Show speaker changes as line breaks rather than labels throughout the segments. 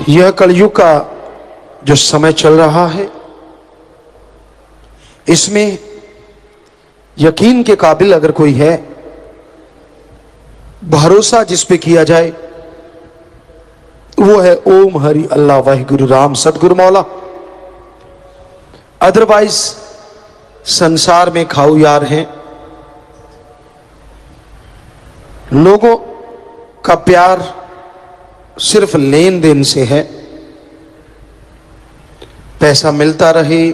यह कलयुग का जो समय चल रहा है, इसमें यकीन के काबिल अगर कोई है, भरोसा जिस पे किया जाए, वो है ओम हरि अल्लाह वाहिगुरु राम सतगुरु मौला। अदरवाइज संसार में खाऊ यार हैं। लोगों का प्यार सिर्फ लेन देन से है। पैसा मिलता रहे,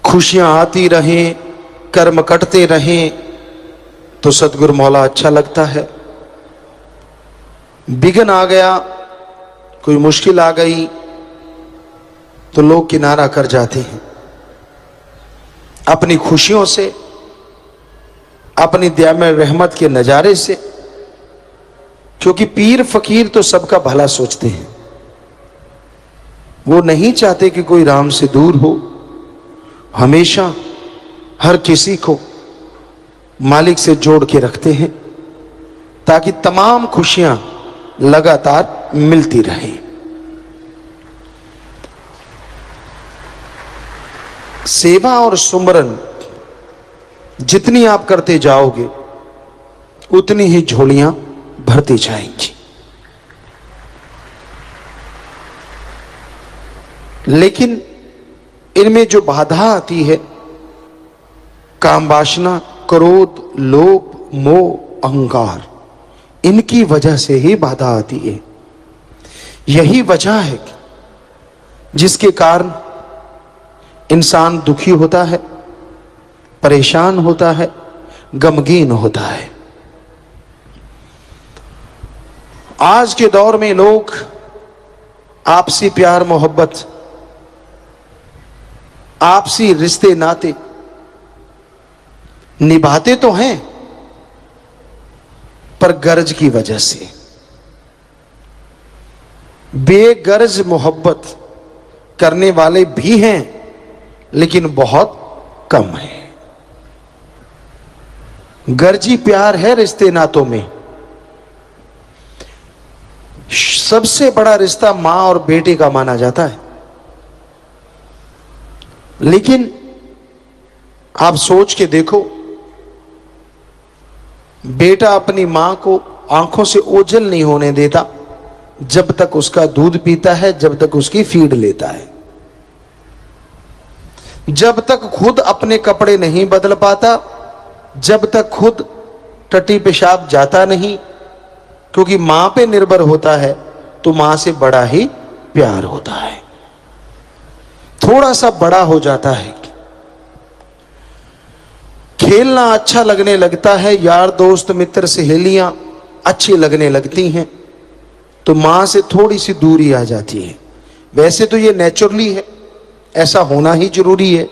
खुशियां आती रहें, कर्म कटते रहें तो सतगुरु मौला अच्छा लगता है। विघ्न आ गया, कोई मुश्किल आ गई तो लोग किनारा कर जाते हैं अपनी खुशियों से, अपनी दया में रहमत के नजारे से। क्योंकि पीर फकीर तो सबका भला सोचते हैं, वो नहीं चाहते कि कोई राम से दूर हो। हमेशा हर किसी को मालिक से जोड़ के रखते हैं ताकि तमाम खुशियां लगातार मिलती रहें। सेवा और सुमरन जितनी आप करते जाओगे उतनी ही झोलियां भरती जाएंगी। लेकिन इनमें जो बाधा आती है, काम वासना, क्रोध, लोभ, मोह, अहंकार, इनकी वजह से ही बाधा आती है। यही वजह है जिसके कारण इंसान दुखी होता है, परेशान होता है, गमगीन होता है। आज के दौर में लोग आपसी प्यार मोहब्बत, आपसी रिश्ते नाते निभाते तो हैं, पर गर्ज की वजह से। बेगर्ज मोहब्बत करने वाले भी हैं, लेकिन बहुत कम है। गर्जी प्यार है रिश्ते नातों में। सबसे बड़ा रिश्ता मां और बेटे का माना जाता है। लेकिन आप सोच के देखो, बेटा अपनी मां को आंखों से ओझल नहीं होने देता जब तक उसका दूध पीता है, जब तक उसकी फीड लेता है। जब तक खुद अपने कपड़े नहीं बदल पाता, जब तक खुद टट्टी पेशाब जाता नहीं, क्योंकि मां पे निर्भर होता है तो मां से बड़ा ही प्यार होता है। थोड़ा सा बड़ा हो जाता है, खेलना अच्छा लगने लगता है, यार दोस्त मित्र सहेलियां अच्छी लगने लगती हैं, तो मां से थोड़ी सी दूरी आ जाती है। वैसे तो ये नेचुरली है, ऐसा होना ही जरूरी है।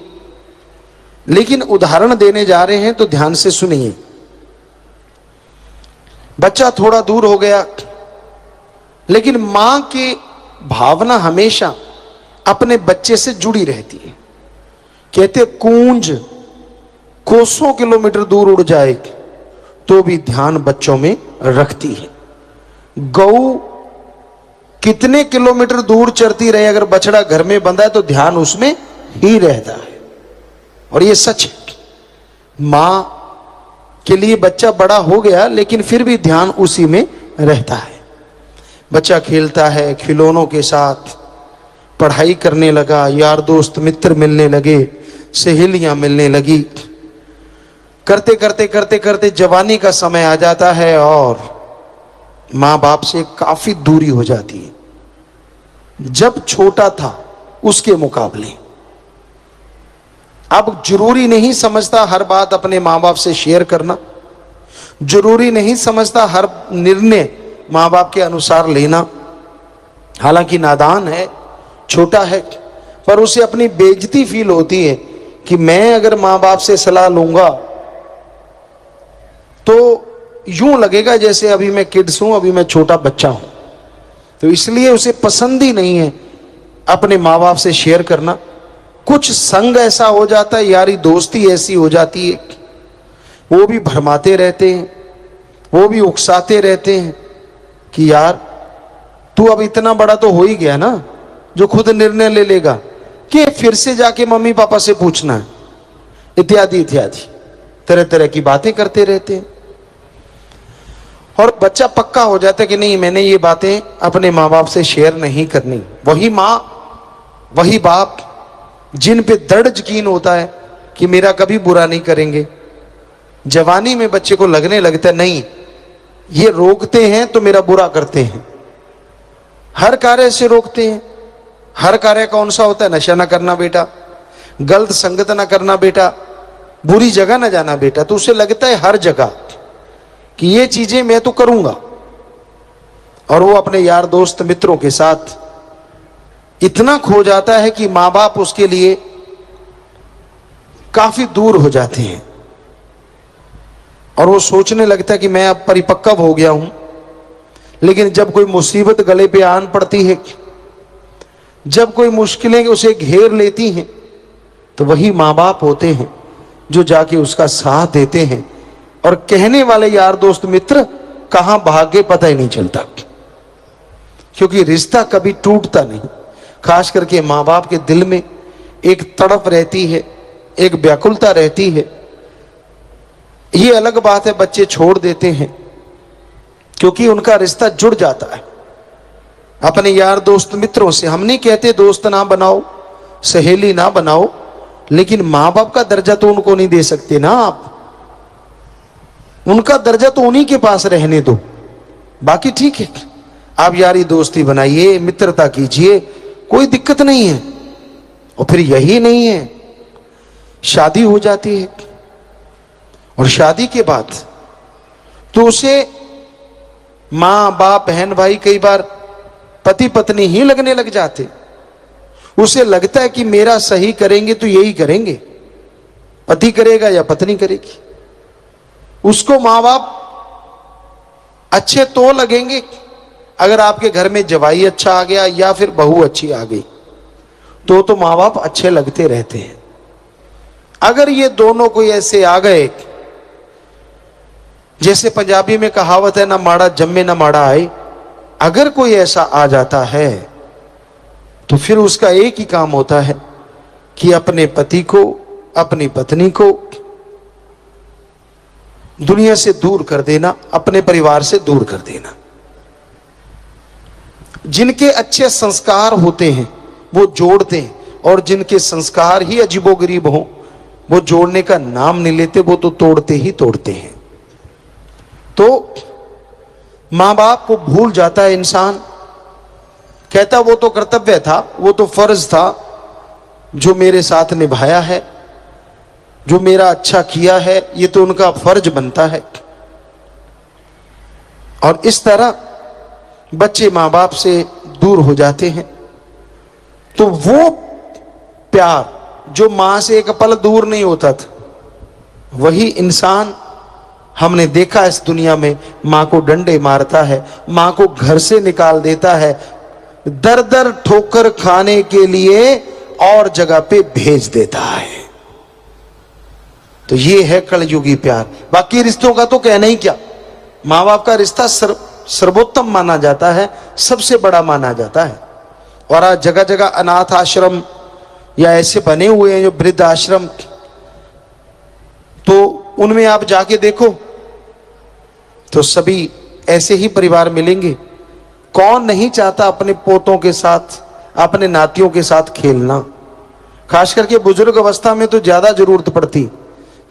लेकिन उदाहरण देने जा रहे हैं तो ध्यान से सुनिए। बच्चा थोड़ा दूर हो गया, लेकिन मां की भावना हमेशा अपने बच्चे से जुड़ी रहती है। कहते कूंज कोसों किलोमीटर दूर उड़ जाए तो भी ध्यान बच्चों में रखती है। गऊ कितने किलोमीटर दूर चरती रहे, अगर बछड़ा घर में बंधा है तो ध्यान उसमें ही रहता है। और ये सच है। मां के लिए बच्चा बड़ा हो गया, लेकिन फिर भी ध्यान उसी में रहता है। बच्चा खेलता है खिलौनों के साथ, पढ़ाई करने लगा, यार दोस्त मित्र मिलने लगे, सहेलियां मिलने लगी। करते करते करते करते जवानी का समय आ जाता है और मां बाप से काफी दूरी हो जाती है जब छोटा था उसके मुकाबले। अब जरूरी नहीं समझता हर बात अपने मां बाप से शेयर करना, जरूरी नहीं समझता हर निर्णय मां बाप के अनुसार लेना। हालांकि नादान है, छोटा है, पर उसे अपनी बेइज्जती फील होती है कि मैं अगर मां बाप से सलाह लूंगा तो यूं लगेगा जैसे अभी मैं किड्स हूं, अभी मैं छोटा बच्चा हूं। तो इसलिए उसे पसंद ही नहीं है अपने मां बाप से शेयर करना। कुछ संग ऐसा हो जाता है, यारी दोस्ती ऐसी हो जाती है, वो भी भरमाते रहते हैं, वो भी उकसाते रहते हैं कि यार तू अब इतना बड़ा तो हो ही गया ना जो खुद निर्णय ले लेगा कि फिर से जाके मम्मी पापा से पूछना है, इत्यादि इत्यादि तरह तरह की बातें करते रहते हैं। और बच्चा पक्का हो जाता है कि नहीं, मैंने ये बातें अपने माँ बाप से शेयर नहीं करनी। वही माँ वही बाप जिन पे दृढ़ यकीन होता है कि मेरा कभी बुरा नहीं करेंगे, जवानी में बच्चे को लगने लगता है नहीं ये रोकते हैं तो मेरा बुरा करते हैं, हर कार्य से रोकते हैं। हर कार्य कौन सा होता है? नशा ना करना बेटा, गलत संगत ना करना बेटा, बुरी जगह ना जाना बेटा। तो उसे लगता है हर जगह कि ये चीजें मैं तो करूंगा, और वो अपने यार दोस्त मित्रों के साथ इतना खो जाता है कि माँ बाप उसके लिए काफी दूर हो जाते हैं। और वो सोचने लगता है कि मैं अब परिपक्व हो गया हूं, लेकिन जब कोई मुसीबत गले पे आन पड़ती है, जब कोई मुश्किलें उसे घेर लेती हैं, तो वही माँ बाप होते हैं जो जाके उसका साथ देते हैं। और कहने वाले यार दोस्त मित्र कहां भाग गए पता ही नहीं चलता, क्योंकि रिश्ता कभी टूटता नहीं। खास करके माँ बाप के दिल में एक तड़प रहती है, एक व्याकुलता रहती है। ये अलग बात है बच्चे छोड़ देते हैं, क्योंकि उनका रिश्ता जुड़ जाता है अपने यार दोस्त मित्रों से। हम नहीं कहते दोस्त ना बनाओ, सहेली ना बनाओ, लेकिन माँ बाप का दर्जा तो उनको नहीं दे सकते ना आप। उनका दर्जा तो उन्हीं के पास रहने दो, बाकी ठीक है आप यारी दोस्ती बनाइए, मित्रता कीजिए, कोई दिक्कत नहीं है। और फिर यही नहीं है, शादी हो जाती है, और शादी के बाद तो उसे माँ बाप बहन भाई कई बार पति पत्नी ही लगने लग जाते। उसे लगता है कि मेरा सही करेंगे तो यही करेंगे, पति करेगा या पत्नी करेगी। उसको माँ बाप अच्छे तो लगेंगे अगर आपके घर में जवाई अच्छा आ गया या फिर बहू अच्छी आ गई, तो माँ बाप अच्छे लगते रहते हैं। अगर ये दोनों कोई ऐसे आ गए, जैसे पंजाबी में कहावत है ना माड़ा जम्मे ना माड़ा आए, अगर कोई ऐसा आ जाता है तो फिर उसका एक ही काम होता है कि अपने पति को, अपनी पत्नी को दुनिया से दूर कर देना, अपने परिवार से दूर कर देना। जिनके अच्छे संस्कार होते हैं वो जोड़ते हैं, और जिनके संस्कार ही अजीबोगरीब हों वो जोड़ने का नाम नहीं लेते, वो तो तोड़ते ही तोड़ते हैं। तो माँ बाप को भूल जाता है इंसान, कहता वो तो कर्तव्य था, वो तो फर्ज था जो मेरे साथ निभाया है, जो मेरा अच्छा किया है, ये तो उनका फर्ज बनता है। और इस तरह बच्चे माँ बाप से दूर हो जाते हैं। तो वो प्यार जो मां से एक पल दूर नहीं होता था, वही इंसान हमने देखा इस दुनिया में मां को डंडे मारता है, मां को घर से निकाल देता है, दर दर ठोकर खाने के लिए और जगह पे भेज देता है। तो ये है कलयुगी प्यार। बाकी रिश्तों का तो कहना ही क्या, मां बाप का रिश्ता सर्वोत्तम माना जाता है, सबसे बड़ा माना जाता है। और आज जगह जगह अनाथ आश्रम या ऐसे बने हुए हैं जो वृद्ध आश्रम, तो उनमें आप जाके देखो तो सभी ऐसे ही परिवार मिलेंगे। कौन नहीं चाहता अपने पोतों के साथ, अपने नातियों के साथ खेलना। खास करके बुजुर्ग अवस्था में तो ज्यादा जरूरत पड़ती,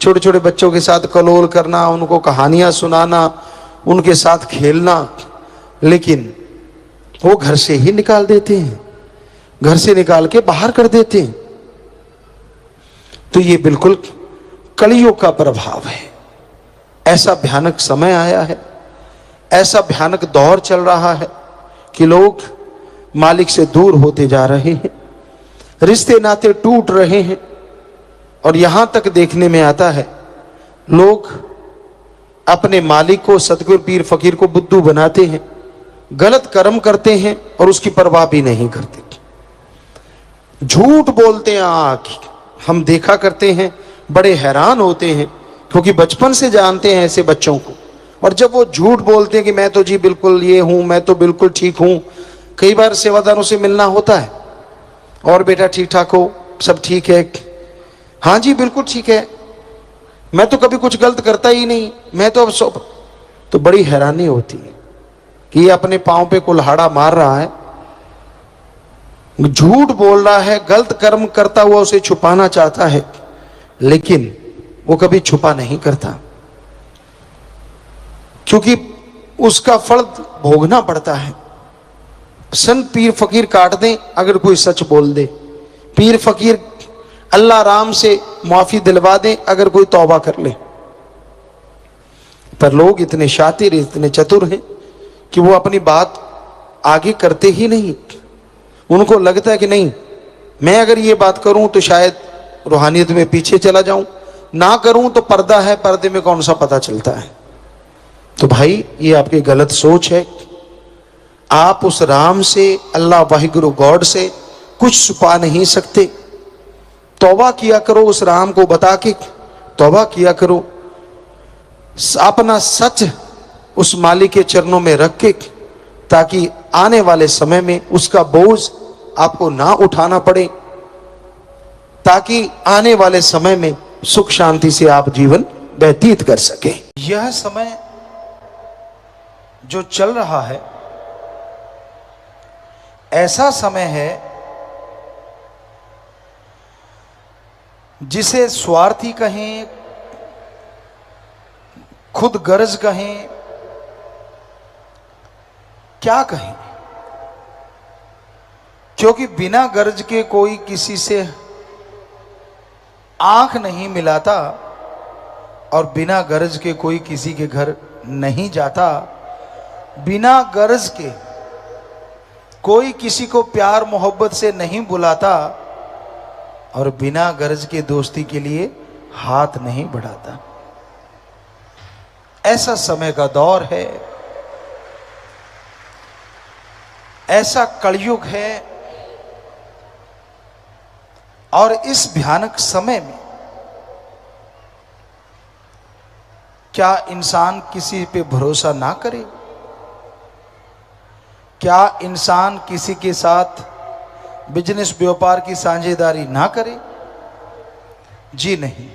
छोटे छोटे बच्चों के साथ कलोल करना, उनको कहानियां सुनाना, उनके साथ खेलना। लेकिन वो घर से ही निकाल देते हैं, घर से निकाल के बाहर कर देते हैं। तो ये बिल्कुल कलियुग का प्रभाव है। ऐसा भयानक समय आया है, ऐसा भयानक दौर चल रहा है कि लोग मालिक से दूर होते जा रहे हैं, रिश्ते नाते टूट रहे हैं। और यहां तक देखने में आता है लोग अपने मालिक को, सतगुरु पीर फकीर को बुद्धू बनाते हैं, गलत कर्म करते हैं और उसकी परवाह भी नहीं करते, झूठ बोलते हैं। हम देखा करते हैं, बड़े हैरान होते हैं, क्योंकि बचपन से जानते हैं ऐसे बच्चों को। और जब वो झूठ बोलते हैं कि मैं तो जी बिल्कुल ये हूं, मैं तो बिल्कुल ठीक हूं, कई बार सेवादारों से मिलना होता है, और बेटा ठीक ठाक हो, सब ठीक है? हाँ जी बिल्कुल ठीक है, मैं तो कभी कुछ गलत करता ही नहीं, मैं तो अब सब। तो बड़ी हैरानी होती है कि ये अपने पांव पे कुल्हाड़ा मार रहा है, झूठ बोल रहा है, गलत कर्म करता हुआ उसे छुपाना चाहता है, लेकिन वो कभी छुपा नहीं करता, क्योंकि उसका फल भोगना पड़ता है। संत पीर फकीर काट दें अगर कोई सच बोल दे, पीर फकीर अल्लाह राम से माफी दिलवा दें अगर कोई तौबा कर ले। पर लोग इतने शातिर, इतने चतुर हैं कि वो अपनी बात आगे करते ही नहीं। उनको लगता है कि नहीं, मैं अगर ये बात करूं तो शायद रूहानियत में पीछे चला जाऊं, ना करूं तो पर्दा है, पर्दे में कौन सा पता चलता है। तो भाई ये आपकी गलत सोच है। आप उस राम से, अल्लाह वाहिगुरु गॉड से कुछ छुपा नहीं सकते। तौबा किया करो, उस राम को बता के तौबा किया करो, अपना सच उस मालिक के चरणों में रख के, ताकि आने वाले समय में उसका बोझ आपको ना उठाना पड़े, ताकि आने वाले समय में सुख शांति से आप जीवन व्यतीत कर सके। यह समय जो चल रहा है ऐसा समय है जिसे स्वार्थी कहें, खुद गर्ज कहें, क्या कहें, क्योंकि बिना गर्ज के कोई किसी से आंख नहीं मिलाता और बिना गर्ज के कोई किसी के घर नहीं जाता। बिना गर्ज के कोई किसी को प्यार मोहब्बत से नहीं बुलाता और बिना गर्ज के दोस्ती के लिए हाथ नहीं बढ़ाता। ऐसा समय का दौर है, ऐसा कलयुग है। और इस भयानक समय में क्या इंसान किसी पे भरोसा ना करे? क्या इंसान किसी के साथ बिजनेस व्यापार की साझेदारी ना करे? जी नहीं,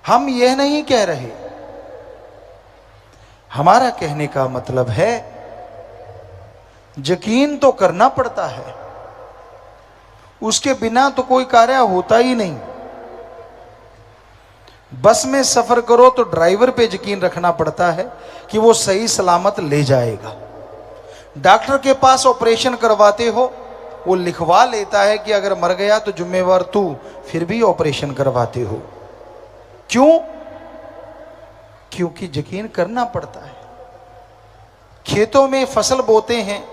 हम यह नहीं कह रहे। हमारा कहने का मतलब है यकीन तो करना पड़ता है, उसके बिना तो कोई कार्य होता ही नहीं। बस में सफर करो तो ड्राइवर पे यकीन रखना पड़ता है कि वो सही सलामत ले जाएगा। डॉक्टर के पास ऑपरेशन करवाते हो, वो लिखवा लेता है कि अगर मर गया तो जिम्मेवार तू, फिर भी ऑपरेशन करवाते हो। क्यों? क्योंकि यकीन करना पड़ता है। खेतों में फसल बोते हैं,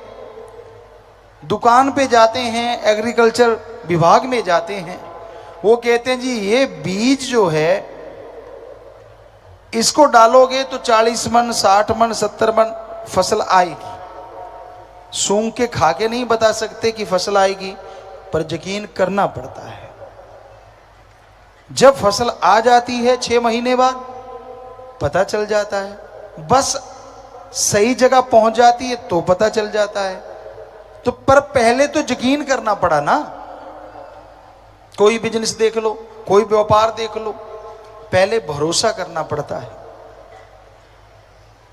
दुकान पे जाते हैं, एग्रीकल्चर विभाग में जाते हैं, वो कहते हैं जी ये बीज जो है इसको डालोगे तो 40 मन, 60 मन, 70 मन फसल आएगी। सूंघ के खा के नहीं बता सकते कि फसल आएगी, पर यकीन करना पड़ता है। जब फसल आ जाती है 6 महीने बाद पता चल जाता है, बस सही जगह पहुंच जाती है तो पता चल जाता है। तो पर पहले तो यकीन करना पड़ा ना। कोई बिजनेस देख लो, कोई व्यापार देख लो, पहले भरोसा करना पड़ता है।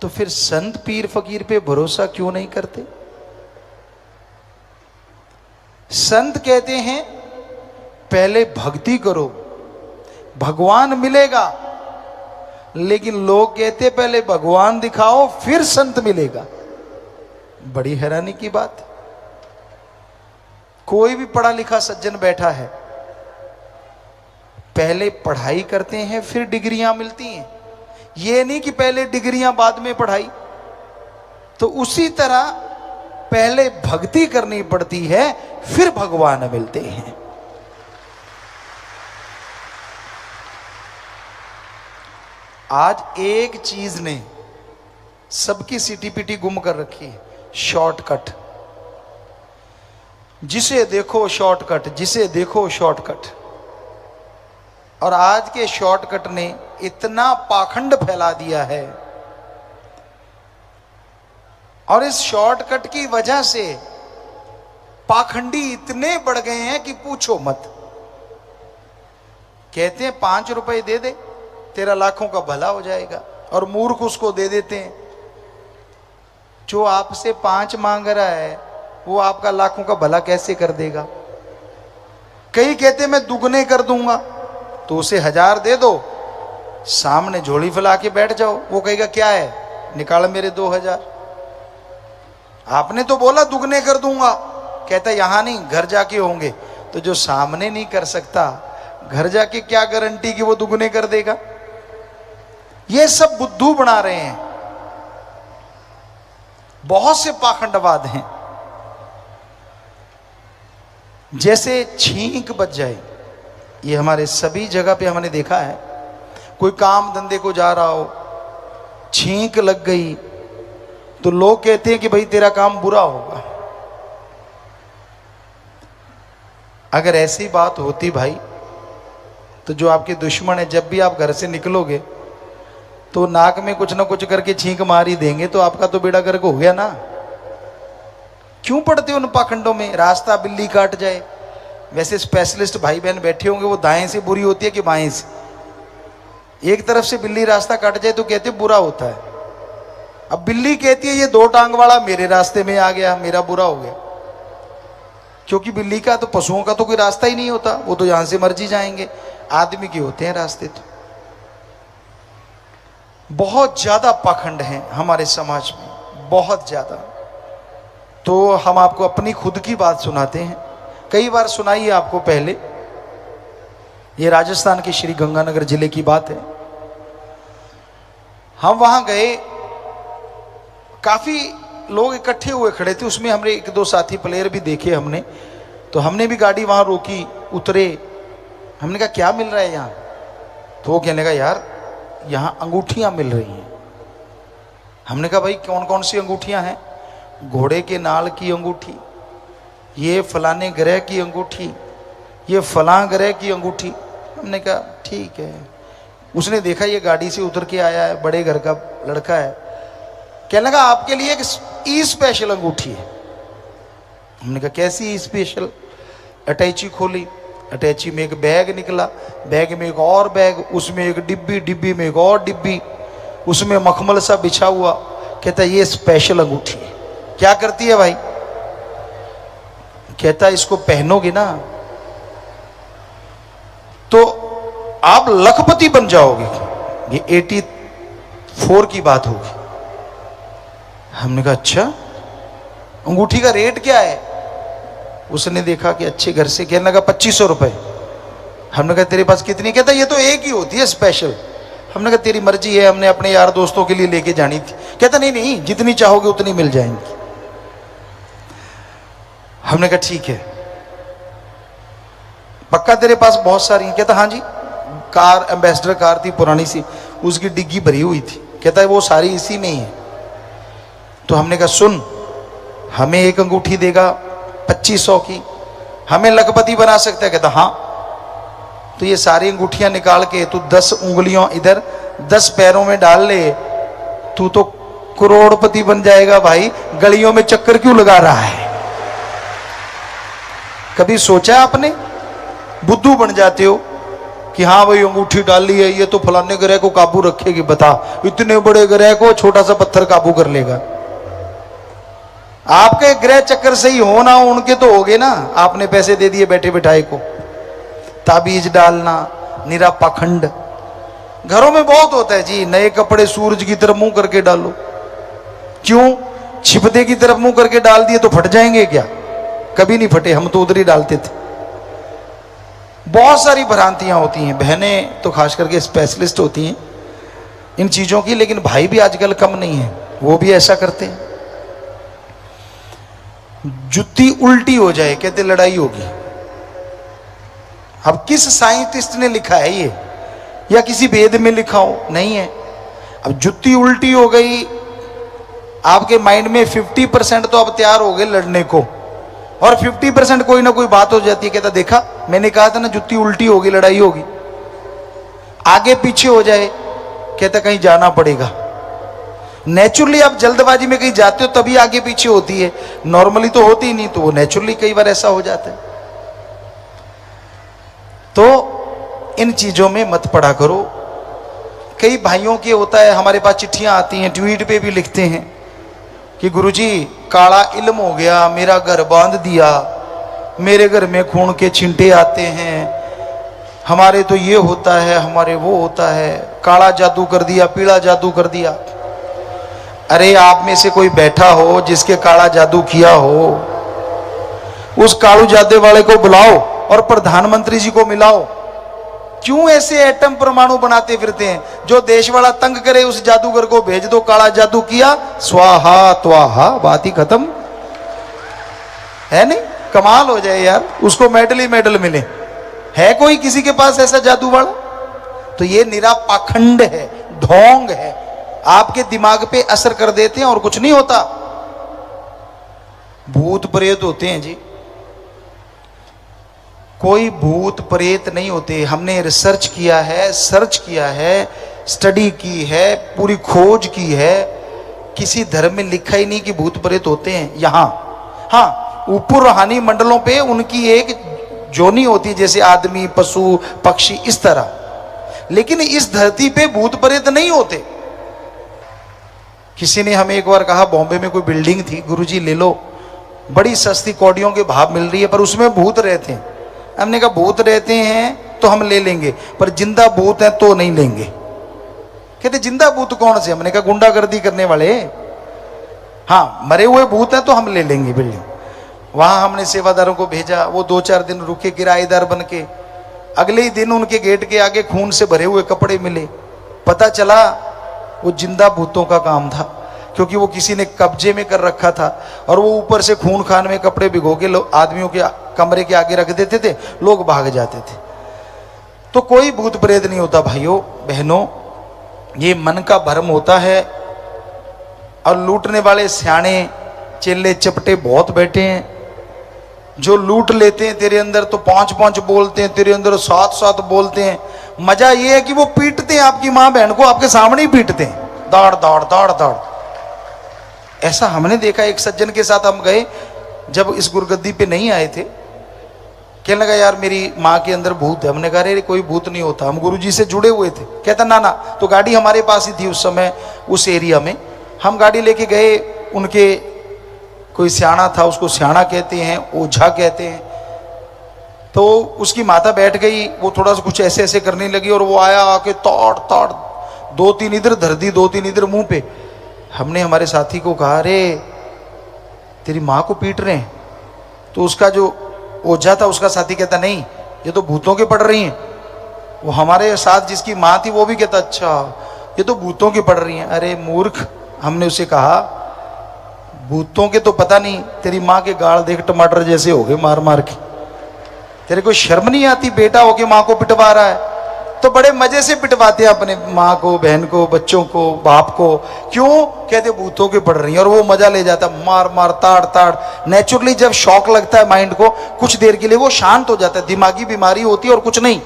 तो फिर संत पीर फकीर पे भरोसा क्यों नहीं करते? संत कहते हैं पहले भक्ति करो, भगवान मिलेगा। लेकिन लोग कहते पहले भगवान दिखाओ फिर संत मिलेगा। बड़ी हैरानी की बात। कोई भी पढ़ा लिखा सज्जन बैठा है, पहले पढ़ाई करते हैं फिर डिग्रियां मिलती हैं। ये नहीं कि पहले डिग्रियां बाद में पढ़ाई। तो उसी तरह पहले भक्ति करनी पड़ती है, फिर भगवान मिलते हैं। आज एक चीज ने सबकी सीटीपीटी गुम कर रखी है, शॉर्टकट। जिसे देखो शॉर्टकट, जिसे देखो शॉर्टकट। और आज के शॉर्टकट ने इतना पाखंड फैला दिया है और इस शॉर्टकट की वजह से पाखंडी इतने बढ़ गए हैं कि पूछो मत। कहते हैं 5 रुपए दे दे तेरा लाखों का भला हो जाएगा, और मूर्ख उसको दे देते हैं। जो आपसे 5 मांग रहा है वो आपका लाखों का भला कैसे कर देगा। कई कहते मैं दुगने कर दूंगा, तो उसे 1000 दे दो, सामने झोली फैला के बैठ जाओ, वो कहेगा क्या है, निकाल मेरे 2000। आपने तो बोला दुगने कर दूंगा, कहता यहां नहीं घर जाके होंगे। तो जो सामने नहीं कर सकता, घर जाके क्या गारंटी कि वो दुगने कर देगा। ये सब बुद्धू बना रहे हैं। बहुत से पाखंडवाद हैं। जैसे छींक बच जाए, ये हमारे सभी जगह पे हमने देखा है। कोई काम धंधे को जा रहा हो, छींक लग गई तो लोग कहते हैं कि भाई तेरा काम बुरा होगा। अगर ऐसी बात होती भाई, तो जो आपके दुश्मन है, जब भी आप घर से निकलोगे तो नाक में कुछ ना कुछ करके छींक मार ही देंगे, तो आपका तो बेड़ा गर्क हो गया ना। क्यों पड़ते हो उन पाखंडों में। रास्ता बिल्ली काट जाए, वैसे स्पेशलिस्ट भाई बहन बैठे होंगे, वो दाएं से बुरी होती है कि बाएं से। एक तरफ से बिल्ली रास्ता काट जाए तो कहते बुरा होता है। अब बिल्ली कहती है ये 2 टांग वाला मेरे रास्ते में आ गया, मेरा बुरा हो गया। क्योंकि बिल्ली का तो, पशुओं का तो कोई रास्ता ही नहीं होता, वो तो यहां से मर्जी जाएंगे। आदमी के होते हैं रास्ते। तो बहुत ज्यादा पाखंड हैं हमारे समाज में, बहुत ज्यादा। तो हम आपको अपनी खुद की बात सुनाते हैं, कई बार सुनाई है आपको पहले। ये राजस्थान के श्री गंगानगर जिले की बात है। हम वहां गए, काफी लोग इकट्ठे हुए खड़े थे, उसमें हमने 1-2 साथी प्लेयर भी देखे हमने। तो हमने भी गाड़ी वहां रोकी, उतरे। हमने कहा क्या मिल रहा है यहाँ। तो वो कहने लगा यार यहाँ अंगूठियां मिल रही हैं। हमने कहा भाई कौन कौन सी अंगूठियां हैं। घोड़े के नाल की अंगूठी, ये फलाने ग्रह की अंगूठी, ये फलां ग्रह की अंगूठी। हमने कहा ठीक है। उसने देखा ये गाड़ी से उतर के आया है, बड़े घर का लड़का है। कहने लगा आपके लिए एक ई स्पेशल अंगूठी है। हमने कहा कैसी ई स्पेशल। अटैची खोली, अटैची में एक बैग निकला, बैग में एक और बैग, उसमें एक डिब्बी, डिब्बी में एक और डिब्बी, उसमें मखमल सा बिछा हुआ। कहता ये स्पेशल अंगूठी है। क्या करती है भाई। कहता इसको पहनोगे ना तो आप लखपति बन जाओगे। ये 84 की बात होगी। हमने कहा अच्छा, अंगूठी का रेट क्या है। उसने देखा कि अच्छे घर से, कहने लगा 2500 रुपए। हमने कहा तेरे पास कितनी। कहता ये तो एक ही होती है स्पेशल। हमने कहा तेरी मर्जी है, हमने अपने यार दोस्तों के लिए लेके जानी थी। कहता नहीं नहीं जितनी चाहोगे उतनी मिल जाएंगी। हमने कहा ठीक है, पक्का तेरे पास बहुत सारी हैं। कहता हाँ जी, कार एम्बेसडर कार थी पुरानी सी, उसकी डिग्गी भरी हुई थी। कहता है वो सारी इसी में ही है। तो हमने कहा सुन, हमें एक अंगूठी देगा 2500 की, हमें लखपति बना सकता है। कहता हाँ। तो ये सारी अंगूठियां निकाल के तू 10 उंगलियों इधर 10 पैरों में डाल ले, तू तो करोड़पति बन जाएगा भाई। गलियों में चक्कर क्यों लगा रहा है। कभी सोचा आपने। बुद्धू बन जाते हो कि हाँ भाई अंगूठी डाल ली है, ये तो फलाने ग्रह को काबू रखेगी। बता इतने बड़े ग्रह को छोटा सा पत्थर काबू कर लेगा। आपके ग्रह चक्कर से ही हो ना हो, उनके तो हो गए ना। आपने पैसे दे दिए बैठे बिठाए को। ताबीज डालना, निरा पाखंड। घरों में बहुत होता है जी, नए कपड़े सूरज की तरफ मुंह करके डालो। क्यों, छिपदे की तरफ मुंह करके डाल दिए तो फट जाएंगे क्या। कभी नहीं फटे, हम तो उधर ही डालते थे। बहुत सारी भ्रांतियां होती हैं। बहनें तो खास करके स्पेशलिस्ट होती हैं इन चीजों की, लेकिन भाई भी आजकल कम नहीं है, वो भी ऐसा करते हैं। जुत्ती उल्टी हो जाए कहते लड़ाई होगी। अब किस साइंटिस्ट ने लिखा है ये, या किसी वेद में लिखा हो, नहीं है। अब जुत्ती उल्टी हो गई, आपके माइंड में 50% तो अब तैयार हो गए लड़ने को, और 50% कोई ना कोई बात हो जाती है। कहता देखा मैंने कहा था ना जुत्ती उल्टी होगी लड़ाई होगी। आगे पीछे हो जाए कहता कहीं जाना पड़ेगा। नेचुरली आप जल्दबाजी में कहीं जाते हो तभी आगे पीछे होती है, नॉर्मली तो होती ही नहीं, तो वो नेचुरली कई बार ऐसा हो जाता है। तो इन चीजों में मत पड़ा करो। कई भाइयों के होता है, हमारे पास चिट्ठियां आती हैं, ट्वीट पे भी लिखते हैं कि गुरुजी काला इल्म हो गया, मेरा घर बांध दिया, मेरे घर में खून के छींटे आते हैं, हमारे तो ये होता है, हमारे वो होता है, काला जादू कर दिया, पीला जादू कर दिया। अरे आप में से कोई बैठा हो जिसके काला जादू किया हो, उस कालू जादू वाले को बुलाओ और प्रधानमंत्री जी को मिलाओ। क्यों ऐसे एटम परमाणु बनाते फिरते हैं? जो देश वाला तंग करे उस जादूगर को भेज दो, काला जादू किया, स्वाहा त्वाहा, बात ही खत्म है। नहीं, कमाल हो जाए यार, उसको मेडल ही मेडल मिले। है कोई किसी के पास ऐसा जादू वाला? तो ये निरा पाखंड है, ढोंग है, आपके दिमाग पे असर कर देते हैं और कुछ नहीं होता। भूत प्रेत होते हैं जी, कोई भूत प्रेत नहीं होते। हमने रिसर्च किया है, सर्च किया है, स्टडी की है, पूरी खोज की है, किसी धर्म में लिखा ही नहीं कि भूत प्रेत होते हैं। यहां हाँ, ऊपर रूहानी मंडलों पे उनकी एक जोनी होती है, जैसे आदमी, पशु, पक्षी, इस तरह, लेकिन इस धरती पे भूत प्रेत नहीं होते। किसी ने हमें एक बार कहा, बॉम्बे में कोई बिल्डिंग थी, गुरुजी ले लो, बड़ी सस्ती कौड़ियों के भाव मिल रही है, पर उसमें भूत रहते हैं। हमने कहा भूत रहते हैं तो हम ले लेंगे, पर जिंदा भूत है तो नहीं लेंगे। कहते जिंदा भूत कौन से? हमने कहा गुंडागर्दी करने वाले। हाँ, मरे हुए भूत हैं तो हम ले लेंगे बिल्डिंग। वहां हमने सेवादारों को भेजा, वो 2-4 दिन रुके किराएदार बन के। अगले ही दिन उनके गेट के आगे खून से भरे हुए कपड़े मिले। पता चला वो जिंदा भूतों का काम था, क्योंकि वो किसी ने कब्जे में कर रखा था और वो ऊपर से खून खान में कपड़े भिगो के आदमियों के कमरे के आगे रख देते थे, लोग भाग जाते थे। तो कोई भूत प्रेत नहीं होता भाइयों बहनों, ये मन का भ्रम होता है। और लूटने वाले सियाने चेले चपटे बहुत बैठे हैं, जो लूट लेते हैं तेरे अंदर तो 5-5 बोलते हैं, तेरे अंदर 7-7 बोलते हैं। मजा ये है कि वो पीटते हैं आपकी मां बहन को, आपके सामने ही पीटते हैं, दाड़ दाड़ दाड़ दाड़। ऐसा हमने देखा। एक सज्जन के साथ हम गए, जब इस गुरगद्दी पे नहीं आए थे, कहने लगा यार मेरी माँ के अंदर भूत है। हमने कहा अरे कोई भूत नहीं होता, हम गुरुजी से जुड़े हुए थे। कहता ना ना, तो गाड़ी हमारे पास ही थी उस समय, उस एरिया में। हम गाड़ी लेके गए, उनके कोई सियाना था, उसको सियाना कहते हैं, ओझा कहते हैं। तो उसकी माता बैठ गई, वो थोड़ा सा कुछ ऐसे ऐसे करने लगी और वो आया, आके ताड़ ताड़ 2-3 इधर धर दी, 2-3 इधर मुंह पे। हमने हमारे साथी को कहा अरे तेरी माँ को पीट रहे हैं। तो उसका जो ओझा था, उसका साथी कहता नहीं, ये तो भूतों के पड़ रही हैं। वो हमारे साथ जिसकी माँ थी वो भी कहता अच्छा ये तो भूतों की पड़ रही हैं। अरे मूर्ख, हमने उसे कहा भूतों के तो पता नहीं, तेरी माँ के गाल देख टमाटर जैसे हो गए मार मार के। तेरे को शर्म नहीं आती? बेटा होके माँ को पिटवा रहा है। तो बड़े मजे से पिटवाते हैं अपने माँ को, बहन को, बच्चों को, बाप को। क्यों? कहते भूतों के पड़ रही है, और वो मजा ले जाता, मार मार ताड़ ताड़। नेचुरली जब शॉक लगता है माइंड को, कुछ देर के लिए वो शांत हो जाता है। दिमागी बीमारी होती है और कुछ नहीं।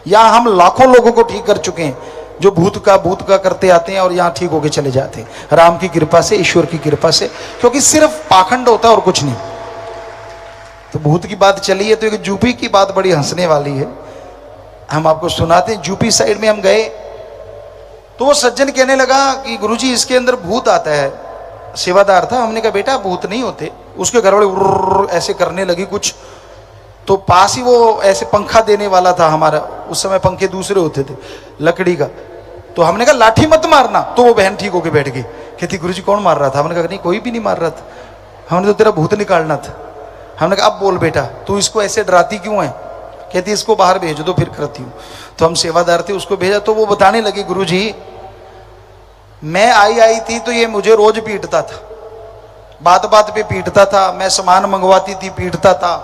यहाँ हम लाखों लोगों को ठीक कर चुके हैं जो भूत का करते आते हैं और यहाँ ठीक होके चले जाते हैं, राम की कृपा से, ईश्वर की कृपा से। क्योंकि सिर्फ पाखंड होता है और कुछ नहीं। तो भूत की बात चली है, तो एक यूपी की बात बड़ी हंसने वाली है, हम आपको सुनाते हैं। यूपी साइड में हम गए, तो वो सज्जन कहने लगा कि गुरुजी इसके अंदर भूत आता है। सेवादार था, हमने कहा बेटा भूत नहीं होते। उसके घर वाले ऐसे करने लगी कुछ, तो पास ही वो ऐसे पंखा देने वाला था हमारा, उस समय पंखे दूसरे होते थे लकड़ी का। तो हमने कहा लाठी मत मारना, तो वो बहन ठीक होके बैठ गई। कहती गुरुजी कौन मार रहा था? हमने कहा नहीं कोई भी नहीं मार रहा था, हमने तो तेरा भूत निकालना था। हमने कहा अब बोल बेटा, तू इसको ऐसे डराती क्यों है? कहती इसको बाहर भेज दो फिर करती हूँ। तो हम सेवादार थे, उसको भेजा। तो वो बताने लगी गुरुजी मैं आई थी तो ये मुझे रोज पीटता था, बात बात पे पीटता था, मैं सामान मंगवाती थी पीटता था।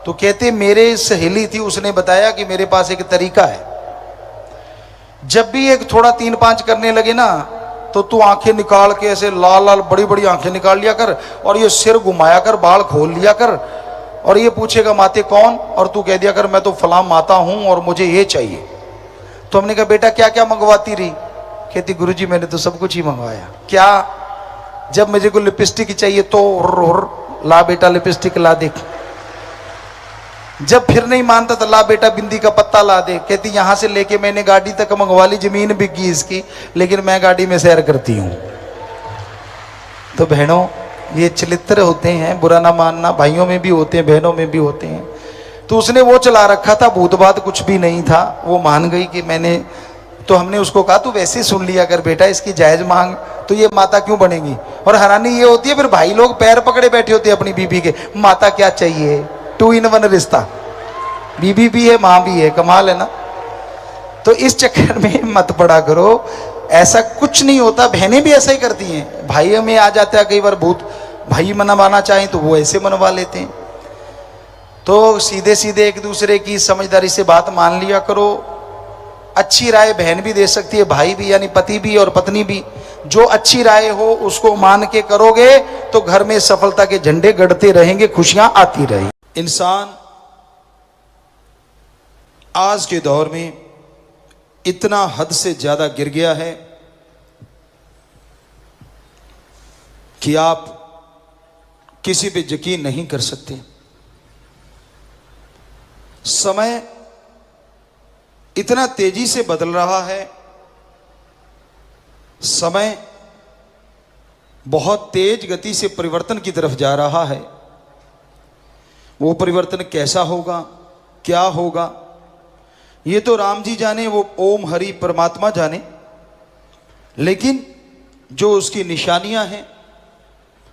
तो कहते मेरे सहेली थी, उसने बताया कि मेरे पास एक तरीका है, जब भी एक थोड़ा 3-5 करने लगे ना, तो तू आंखें निकाल के ऐसे लाल लाल बड़ी बड़ी आंखें निकाल लिया कर, और ये सिर घुमाया कर, बाल खोल लिया कर, और ये पूछेगा माते कौन, और तू कह दिया कर मैं तो फलां माता हूं और मुझे ये चाहिए। तो हमने कहा बेटा क्या क्या मंगवाती रही? कहती गुरुजी मैंने तो सब कुछ ही मंगवाया। क्या? जब मुझे को लिपस्टिक चाहिए तो ला बेटा लिपस्टिक ला दे। जब फिर नहीं मानता तो ला बेटा बिंदी का पत्ता ला दे। कहती यहां से लेके मैंने गाड़ी तक मंगवा ली, जमीन बिक गई इसकी, लेकिन मैं गाड़ी में सैर करती हूं। तो बहनों ये चलित्र होते हैं, बुरा ना मानना, भाइयों में भी होते हैं बहनों में भी होते हैं। तो उसने वो चला रखा था, भूतबात कुछ भी नहीं था, वो मान गई कि मैंने, तो हमने उसको कहा तू वैसे सुन लिया कर बेटा, इसकी जायज मांग, तो ये माता क्यों बनेगी। और हैरानी ये होती है फिर भाई लोग पैर पकड़े बैठे होते हैं अपनी बीबी के, माता क्या चाहिए, 2 in 1 रिश्ता, बीबी भी है मां भी है, कमाल है ना। तो इस चक्कर में मत पड़ा करो, ऐसा कुछ नहीं होता। बहनें भी ऐसा ही करती हैं, भाइयों में आ जाता है कई बार भूत, भाई मनवाना चाहें तो वो ऐसे मनवा लेते हैं। तो सीधे सीधे एक दूसरे की समझदारी से बात मान लिया करो। अच्छी राय बहन भी दे सकती है, भाई भी, यानी पति भी और पत्नी भी। जो अच्छी राय हो उसको मान के करोगे तो घर में सफलता के झंडे गड़ते रहेंगे, खुशियां आती रहेंगी। इंसान आज के दौर में इतना हद से ज्यादा गिर गया है कि आप किसी पे यकीन नहीं कर सकते। समय इतना तेजी से बदल रहा है, समय बहुत तेज गति से परिवर्तन की तरफ जा रहा है। वो परिवर्तन कैसा होगा, क्या होगा, ये तो राम जी जाने, वो ओम हरि परमात्मा जाने। लेकिन जो उसकी निशानियां हैं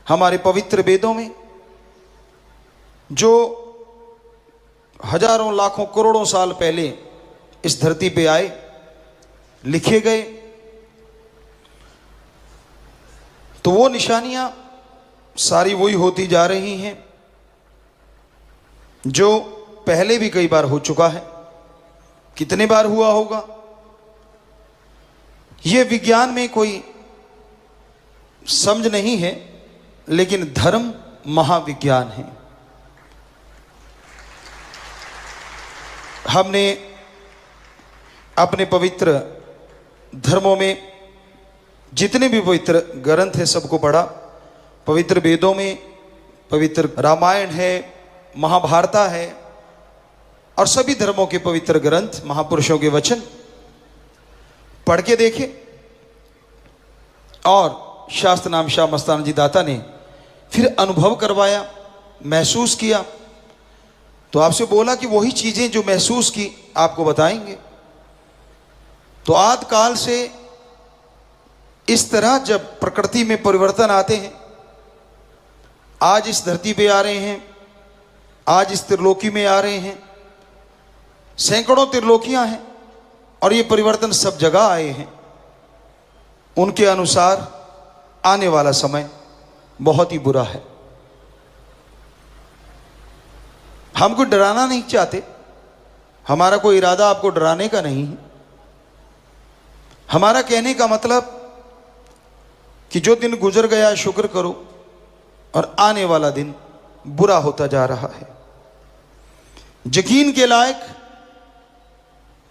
हमारे पवित्र वेदों में, जो हजारों लाखों करोड़ों साल पहले इस धरती पे आए, लिखे गए, तो वो निशानियां सारी वही होती जा रही हैं जो पहले भी कई बार हो चुका है। कितने बार हुआ होगा ये विज्ञान में कोई समझ नहीं है, लेकिन धर्म महाविज्ञान है। हमने अपने पवित्र धर्मों में जितने भी पवित्र ग्रंथ है सबको पढ़ा। पवित्र वेदों में पवित्र रामायण है, महाभारत है, और सभी धर्मों के पवित्र ग्रंथ, महापुरुषों के वचन पढ़ के देखे। और शास्त्र नाम शाह मस्तान जी दाता ने फिर अनुभव करवाया, महसूस किया। तो आपसे बोला कि वही चीजें जो महसूस की आपको बताएंगे। तो आदि काल से इस तरह जब प्रकृति में परिवर्तन आते हैं, आज इस धरती पे आ रहे हैं, आज इस त्रिलोकी में आ रहे हैं, सैकड़ों त्रिलोकियां हैं, और ये परिवर्तन सब जगह आए हैं। उनके अनुसार आने वाला समय बहुत ही बुरा है। हमको डराना नहीं चाहते, हमारा कोई इरादा आपको डराने का नहीं है। हमारा कहने का मतलब कि जो दिन गुजर गया शुक्र करो, और आने वाला दिन बुरा होता जा रहा है। यकीन के लायक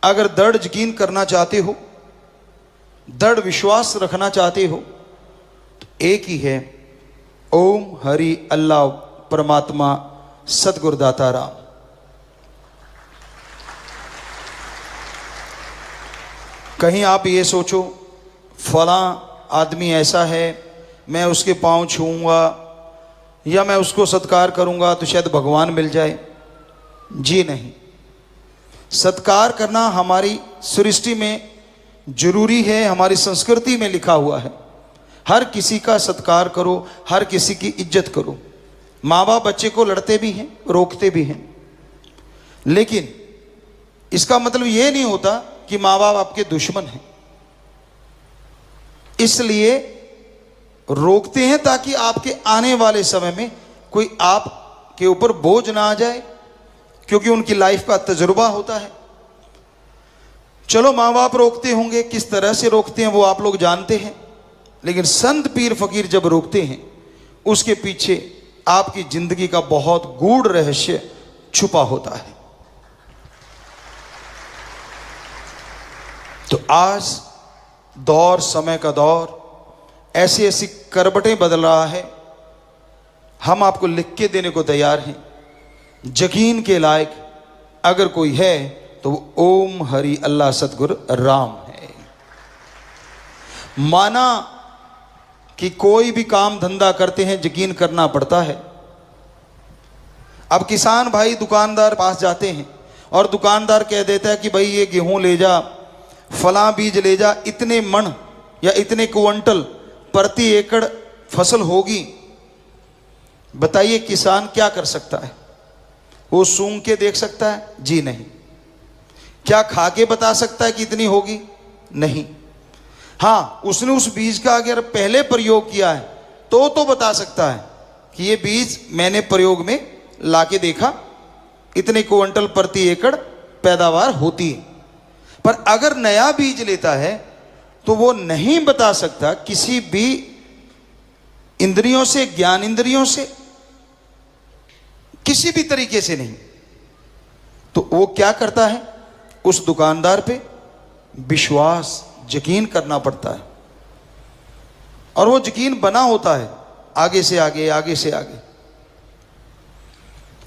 अगर दृढ़ यकीन करना चाहते हो, दृढ़ विश्वास रखना चाहते हो, तो एक ही है, ओम हरि अल्लाह परमात्मा सतगुरु दाता राम। कहीं आप ये सोचो फला आदमी ऐसा है, मैं उसके पांव छूऊंगा या मैं उसको सत्कार करूंगा तो शायद भगवान मिल जाए। जी नहीं, सत्कार करना हमारी सृष्टि में जरूरी है, हमारी संस्कृति में लिखा हुआ है। हर किसी का सत्कार करो, हर किसी की इज्जत करो। माँ बाप बच्चे को लड़ते भी हैं, रोकते भी हैं, लेकिन इसका मतलब ये नहीं होता कि माँ बाप आपके दुश्मन हैं। इसलिए रोकते हैं ताकि आपके आने वाले समय में कोई आपके ऊपर बोझ ना आ जाए, क्योंकि उनकी लाइफ का तजुर्बा होता है। चलो माँ बाप रोकते होंगे, किस तरह से रोकते हैं वो आप लोग जानते हैं, लेकिन संत पीर फकीर जब रोकते हैं उसके पीछे आपकी जिंदगी का बहुत गूढ़ रहस्य छुपा होता है। तो आज दौर, समय का दौर ऐसी ऐसी करवटें बदल रहा है, हम आपको लिख के देने को तैयार हैं। यकीन के लायक अगर कोई है तो वो ओम हरि अल्लाह सतगुरु राम है। माना कि कोई भी काम धंधा करते हैं यकीन करना पड़ता है। अब किसान भाई दुकानदार पास जाते हैं और दुकानदार कह देता है कि भाई ये गेहूं ले जा, फलां बीज ले जा, इतने मन या इतने क्विंटल प्रति एकड़ फसल होगी। बताइए किसान क्या कर सकता है? वो सूंघ के देख सकता है? जी नहीं। क्या खा के बता सकता है कि इतनी होगी? नहीं। हाँ, उसने उस बीज का अगर पहले प्रयोग किया है तो बता सकता है कि ये बीज मैंने प्रयोग में लाके देखा, इतने क्विंटल प्रति एकड़ पैदावार होती है। पर अगर नया बीज लेता है तो वो नहीं बता सकता किसी भी इंद्रियों से, ज्ञान इंद्रियों से, किसी भी तरीके से नहीं। तो वो क्या करता है? उस दुकानदार पे विश्वास, यकीन करना पड़ता है और वो यकीन बना होता है आगे से आगे, आगे से आगे।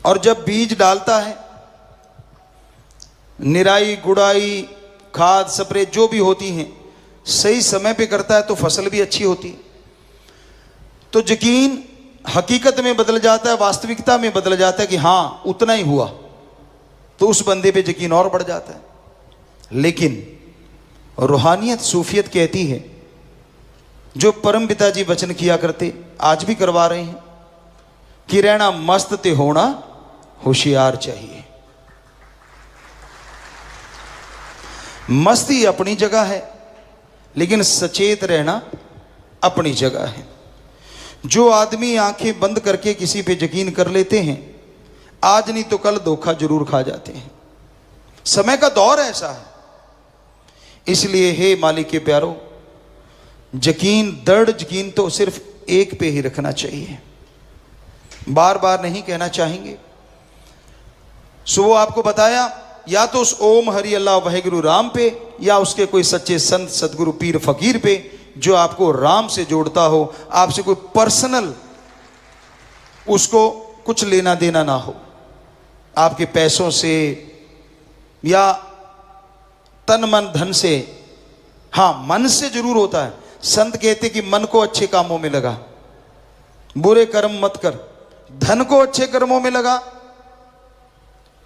और जब बीज डालता है, निराई गुड़ाई, खाद स्प्रे जो भी होती हैं सही समय पे करता है तो फसल भी अच्छी होती है। तो यकीन हकीकत में बदल जाता है, वास्तविकता में बदल जाता है कि हाँ उतना ही हुआ, तो उस बंदे पे यकीन और बढ़ जाता है। लेकिन रूहानियत, सूफियत कहती है, जो परम पिताजी वचन किया करते आज भी करवा रहे हैं कि रहना मस्त ते होना होशियार चाहिए। मस्ती अपनी जगह है लेकिन सचेत रहना अपनी जगह है। जो आदमी आंखें बंद करके किसी पे यकीन कर लेते हैं, आज नहीं तो कल धोखा जरूर खा जाते हैं। समय का दौर ऐसा है। इसलिए हे मालिक के प्यारो, यकीन, दृढ़ यकीन तो सिर्फ एक पे ही रखना चाहिए, बार बार नहीं कहना चाहेंगे। सो वो आपको बताया, या तो उस ओम हरि अल्लाह वाहिगुरु राम पे, या उसके कोई सच्चे संत सदगुरु पीर फकीर पे जो आपको राम से जोड़ता हो, आपसे कोई पर्सनल उसको कुछ लेना देना ना हो, आपके पैसों से या तन मन धन से। हाँ, मन से जरूर होता है। संत कहते कि मन को अच्छे कामों में लगा, बुरे कर्म मत कर, धन को अच्छे कर्मों में लगा,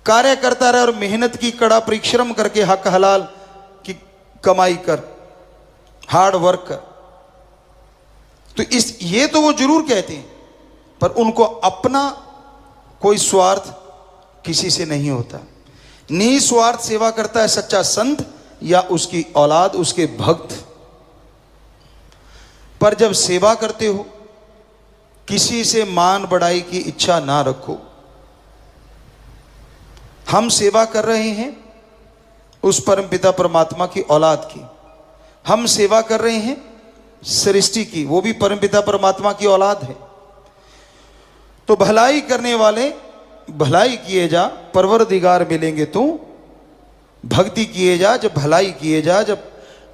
कार्य करता रहे और मेहनत की, कड़ा परिश्रम करके हक हलाल की कमाई कर, हार्ड वर्क कर। तो ये तो वो जरूर कहते हैं, पर उनको अपना कोई स्वार्थ किसी से नहीं होता। निस्वार्थ सेवा करता है सच्चा संत या उसकी औलाद, उसके भक्त। पर जब सेवा करते हो, किसी से मान बढ़ाई की इच्छा ना रखो। हम सेवा कर रहे हैं उस परमपिता परमात्मा की औलाद की, हम सेवा कर रहे हैं सृष्टि की, वो भी परमपिता परमात्मा की औलाद है। तो भलाई करने वाले भलाई किए जा, परवरदिगार मिलेंगे तू। भक्ति किए जा, जब भलाई किए जा, जब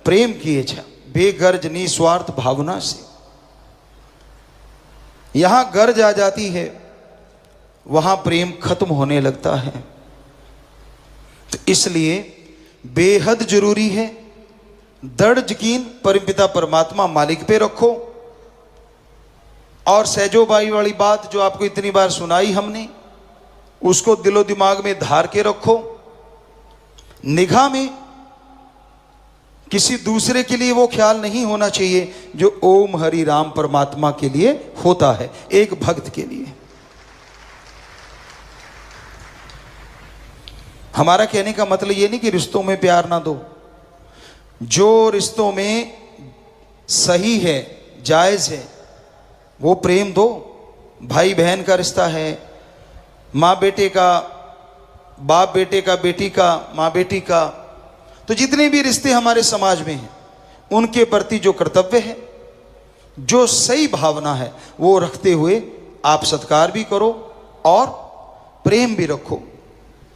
प्रेम किए जा, बेगर्ज निस्वार्थ भावना से। यहां गर्ज आ जाती है, वहां प्रेम खत्म होने लगता है। तो इसलिए बेहद जरूरी है दृढ़ यकीन परमपिता परमात्मा मालिक पे रखो। और सहजोबाई वाली बात जो आपको इतनी बार सुनाई हमने, उसको दिलो दिमाग में धार के रखो। निगाह में किसी दूसरे के लिए वो ख्याल नहीं होना चाहिए जो ओम हरि राम परमात्मा के लिए होता है, एक भक्त के लिए। हमारा कहने का मतलब ये नहीं कि रिश्तों में प्यार ना दो। जो रिश्तों में सही है, जायज है, वो प्रेम दो। भाई बहन का रिश्ता है, माँ बेटे का, बाप बेटे का, बेटी का, माँ बेटी का, तो जितने भी रिश्ते हमारे समाज में हैं उनके प्रति जो कर्तव्य है, जो सही भावना है, वो रखते हुए आप सत्कार भी करो और प्रेम भी रखो,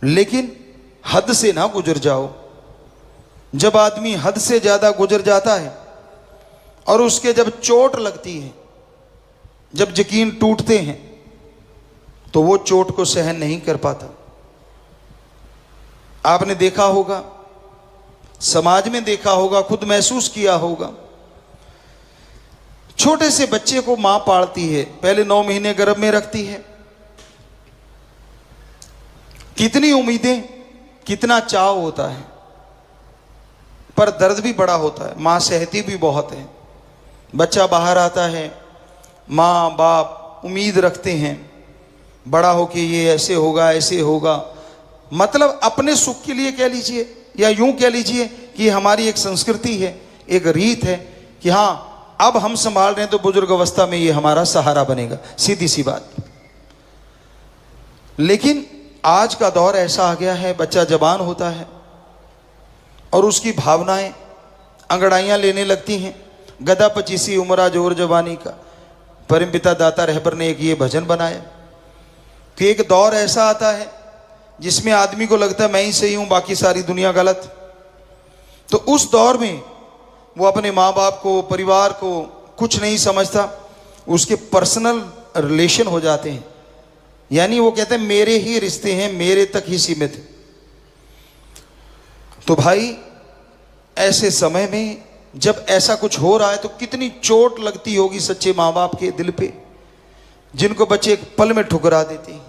लेकिन हद से ना गुजर जाओ। जब आदमी हद से ज्यादा गुजर जाता है और उसके जब चोट लगती है, जब यकीन टूटते हैं, तो वो चोट को सहन नहीं कर पाता। आपने देखा होगा, समाज में देखा होगा, खुद महसूस किया होगा। छोटे से बच्चे को मां पालती है, पहले 9 महीने गर्भ में रखती है, कितनी उम्मीदें, कितना चाव होता है, पर दर्द भी बड़ा होता है। मां सहती भी बहुत है। बच्चा बाहर आता है, माँ बाप उम्मीद रखते हैं बड़ा हो कि ये ऐसे होगा, ऐसे होगा, मतलब अपने सुख के लिए कह लीजिए, या यूं कह लीजिए कि हमारी एक संस्कृति है, एक रीत है कि हाँ अब हम संभाल रहे हैं तो बुजुर्ग अवस्था में ये हमारा सहारा बनेगा, सीधी सी बात। लेकिन आज का दौर ऐसा आ गया है, बच्चा जवान होता है और उसकी भावनाएं अंगड़ाइयां लेने लगती हैं। गदा पचीसी उमरा जोर जवानी का, परमपिता दाता रहबर ने एक ये भजन बनाया कि एक दौर ऐसा आता है जिसमें आदमी को लगता है मैं ही सही हूं, बाकी सारी दुनिया गलत। तो उस दौर में वो अपने माँ बाप को, परिवार को कुछ नहीं समझता, उसके पर्सनल रिलेशन हो जाते हैं, यानी वो कहते हैं मेरे ही रिश्ते हैं, मेरे तक ही सीमित है। तो भाई ऐसे समय में जब ऐसा कुछ हो रहा है तो कितनी चोट लगती होगी सच्चे माँ बाप के दिल पे, जिनको बच्चे एक पल में ठुकरा देते हैं।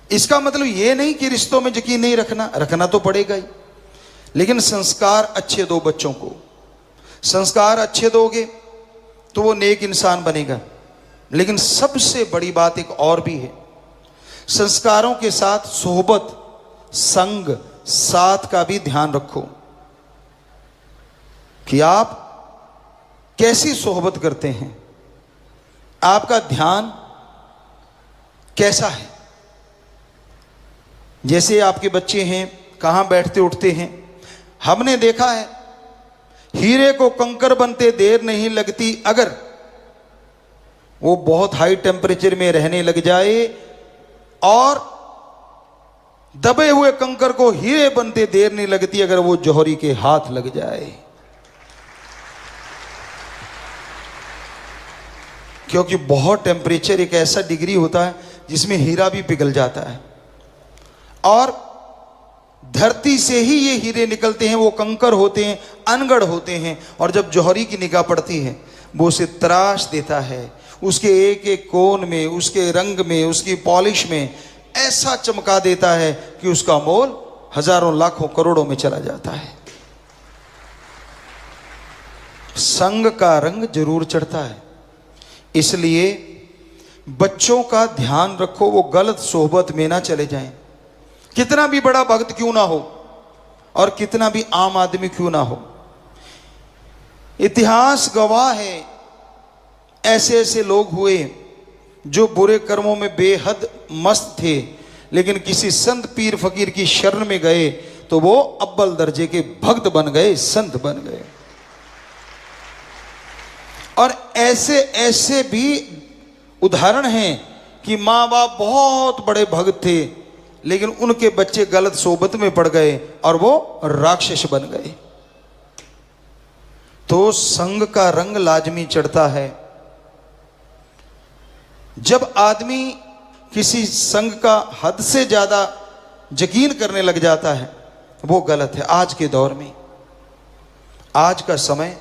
इसका मतलब ये नहीं कि रिश्तों में यकीन नहीं रखना, रखना तो पड़ेगा ही, लेकिन संस्कार अच्छे दो बच्चों को। संस्कार अच्छे दोगे तो वो नेक इंसान बनेगा। लेकिन सबसे बड़ी बात एक और भी है, संस्कारों के साथ सोहबत, संग, साथ का भी ध्यान रखो कि आप कैसी सोहबत करते हैं, आपका ध्यान कैसा है। जैसे आपके बच्चे हैं, कहां बैठते उठते हैं, हमने देखा है हीरे को कंकर बनते देर नहीं लगती, अगर वो बहुत हाई टेम्परेचर में रहने लग जाए, और दबे हुए कंकर को हीरे बनते देर नहीं लगती अगर वो जौहरी के हाथ लग जाए, क्योंकि बहुत टेम्परेचर एक ऐसा डिग्री होता है जिसमें हीरा भी पिघल जाता है, और धरती से ही ये हीरे निकलते हैं, वो कंकर होते हैं, अनगढ़ होते हैं, और जब जौहरी की निगाह पड़ती है वो उसे तराश देता है, उसके एक एक कोण में, उसके रंग में, उसकी पॉलिश में ऐसा चमका देता है कि उसका मोल हजारों लाखों करोड़ों में चला जाता है। संग का रंग जरूर चढ़ता है, इसलिए बच्चों का ध्यान रखो वो गलत सोहबत में ना चले जाएं। कितना भी बड़ा भक्त क्यों ना हो और कितना भी आम आदमी क्यों ना हो, इतिहास गवाह है ऐसे ऐसे लोग हुए जो बुरे कर्मों में बेहद मस्त थे, लेकिन किसी संत पीर फकीर की शरण में गए तो वो अव्वल दर्जे के भक्त बन गए, संत बन गए। और ऐसे ऐसे भी उदाहरण हैं कि माँ बाप बहुत बड़े भक्त थे, लेकिन उनके बच्चे गलत सोबत में पड़ गए और वो राक्षस बन गए। तो संग का रंग लाजमी चढ़ता है। जब आदमी किसी संग का हद से ज्यादा यकीन करने लग जाता है वो गलत है। आज के दौर में, आज का समय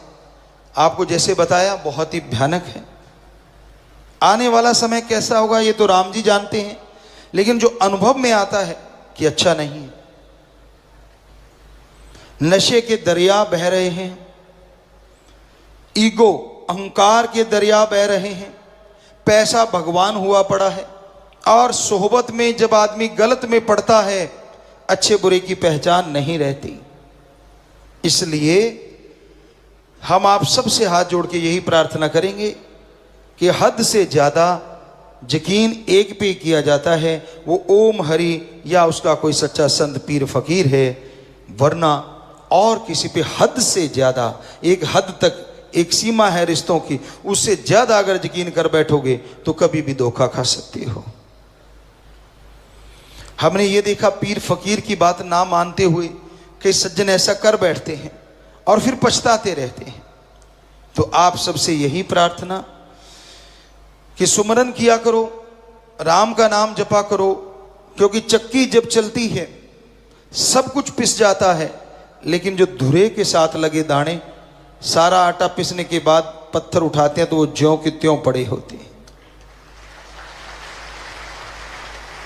आपको जैसे बताया बहुत ही भयानक है। आने वाला समय कैसा होगा ये तो राम जी जानते हैं, लेकिन जो अनुभव में आता है कि अच्छा नहीं है। नशे के दरिया बह रहे हैं, ईगो अहंकार के दरिया बह रहे हैं, पैसा भगवान हुआ पड़ा है, और सोहबत में जब आदमी गलत में पड़ता है अच्छे बुरे की पहचान नहीं रहती। इसलिए हम आप सबसे हाथ जोड़ के यही प्रार्थना करेंगे कि हद से ज्यादा यकीन एक पे किया जाता है, वो ओम हरि या उसका कोई सच्चा संत पीर फकीर है, वरना और किसी पे हद से ज्यादा, एक हद तक एक सीमा है रिश्तों की, उससे ज्यादा अगर यकीन कर बैठोगे तो कभी भी धोखा खा सकते हो। हमने ये देखा पीर फकीर की बात ना मानते हुए कई सज्जन ऐसा कर बैठते हैं और फिर पछताते रहते हैं। तो आप सबसे यही प्रार्थना कि सुमरन किया करो, राम का नाम जपा करो, क्योंकि चक्की जब चलती है सब कुछ पिस जाता है, लेकिन जो धुरे के साथ लगे दाने, सारा आटा पिसने के बाद पत्थर उठाते हैं तो वो ज्यों के त्यों पड़े होते हैं।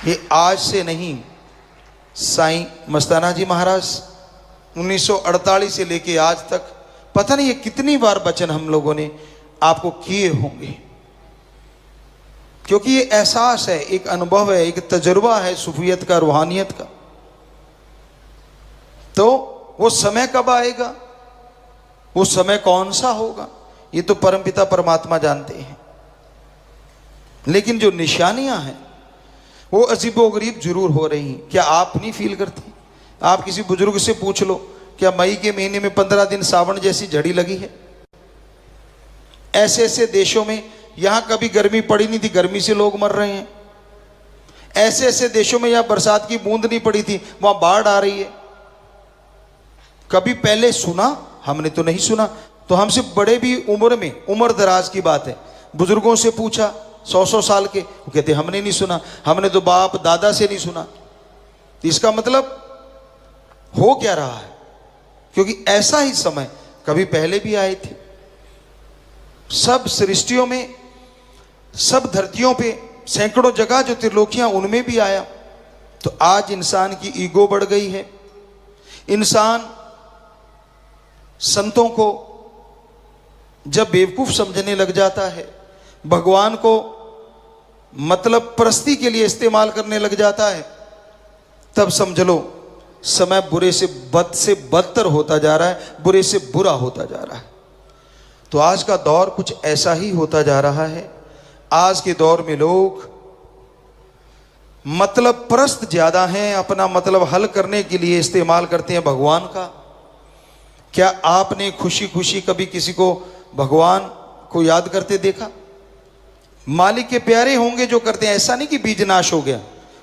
ये आज से नहीं, साईं मस्ताना जी महाराज 1948 से लेके आज तक पता नहीं ये कितनी बार वचन हम लोगों ने आपको किए होंगे, क्योंकि ये एहसास है, एक अनुभव है, एक तजुर्बा है सूफियत का, रूहानियत का। तो वो समय कब आएगा, वो समय कौन सा होगा, ये तो परमपिता परमात्मा जानते हैं। लेकिन जो निशानियां हैं वो अजीबोगरीब जरूर हो रही हैं। क्या आप नहीं फील करते? आप किसी बुजुर्ग से पूछ लो, क्या मई के महीने में 15 दिन सावन जैसी झड़ी लगी है? ऐसे ऐसे देशों में, यहां कभी गर्मी पड़ी नहीं थी, गर्मी से लोग मर रहे हैं। ऐसे ऐसे देशों में यहां बरसात की बूंद नहीं पड़ी थी, वहां बाढ़ आ रही है। कभी पहले सुना? हमने तो नहीं सुना। तो हमसे बड़े भी उम्र में, उम्र दराज की बात है, बुजुर्गों से पूछा 100-100 साल के, वो कहते हमने नहीं सुना, हमने तो बाप दादा से नहीं सुना। तो इसका मतलब हो क्या रहा है? क्योंकि ऐसा ही समय कभी पहले भी आए थे। सब सृष्टियों में, सब धरतियों पे, सैकड़ों जगह जो त्रिलोकियां, उनमें भी आया। तो आज इंसान की ईगो बढ़ गई है। इंसान संतों को जब बेवकूफ समझने लग जाता है, भगवान को मतलब परस्ती के लिए इस्तेमाल करने लग जाता है, तब समझ लो समय बुरे से बदतर होता जा रहा है, बुरे से बुरा होता जा रहा है। तो आज का दौर कुछ ऐसा ही होता जा रहा है। आज के दौर में लोग मतलब परस्त ज्यादा हैं, अपना मतलब हल करने के लिए इस्तेमाल करते हैं भगवान का। क्या आपने खुशी खुशी कभी किसी को भगवान को याद करते देखा? मालिक के प्यारे होंगे जो करते हैं, ऐसा नहीं कि बीज नाश हो गया।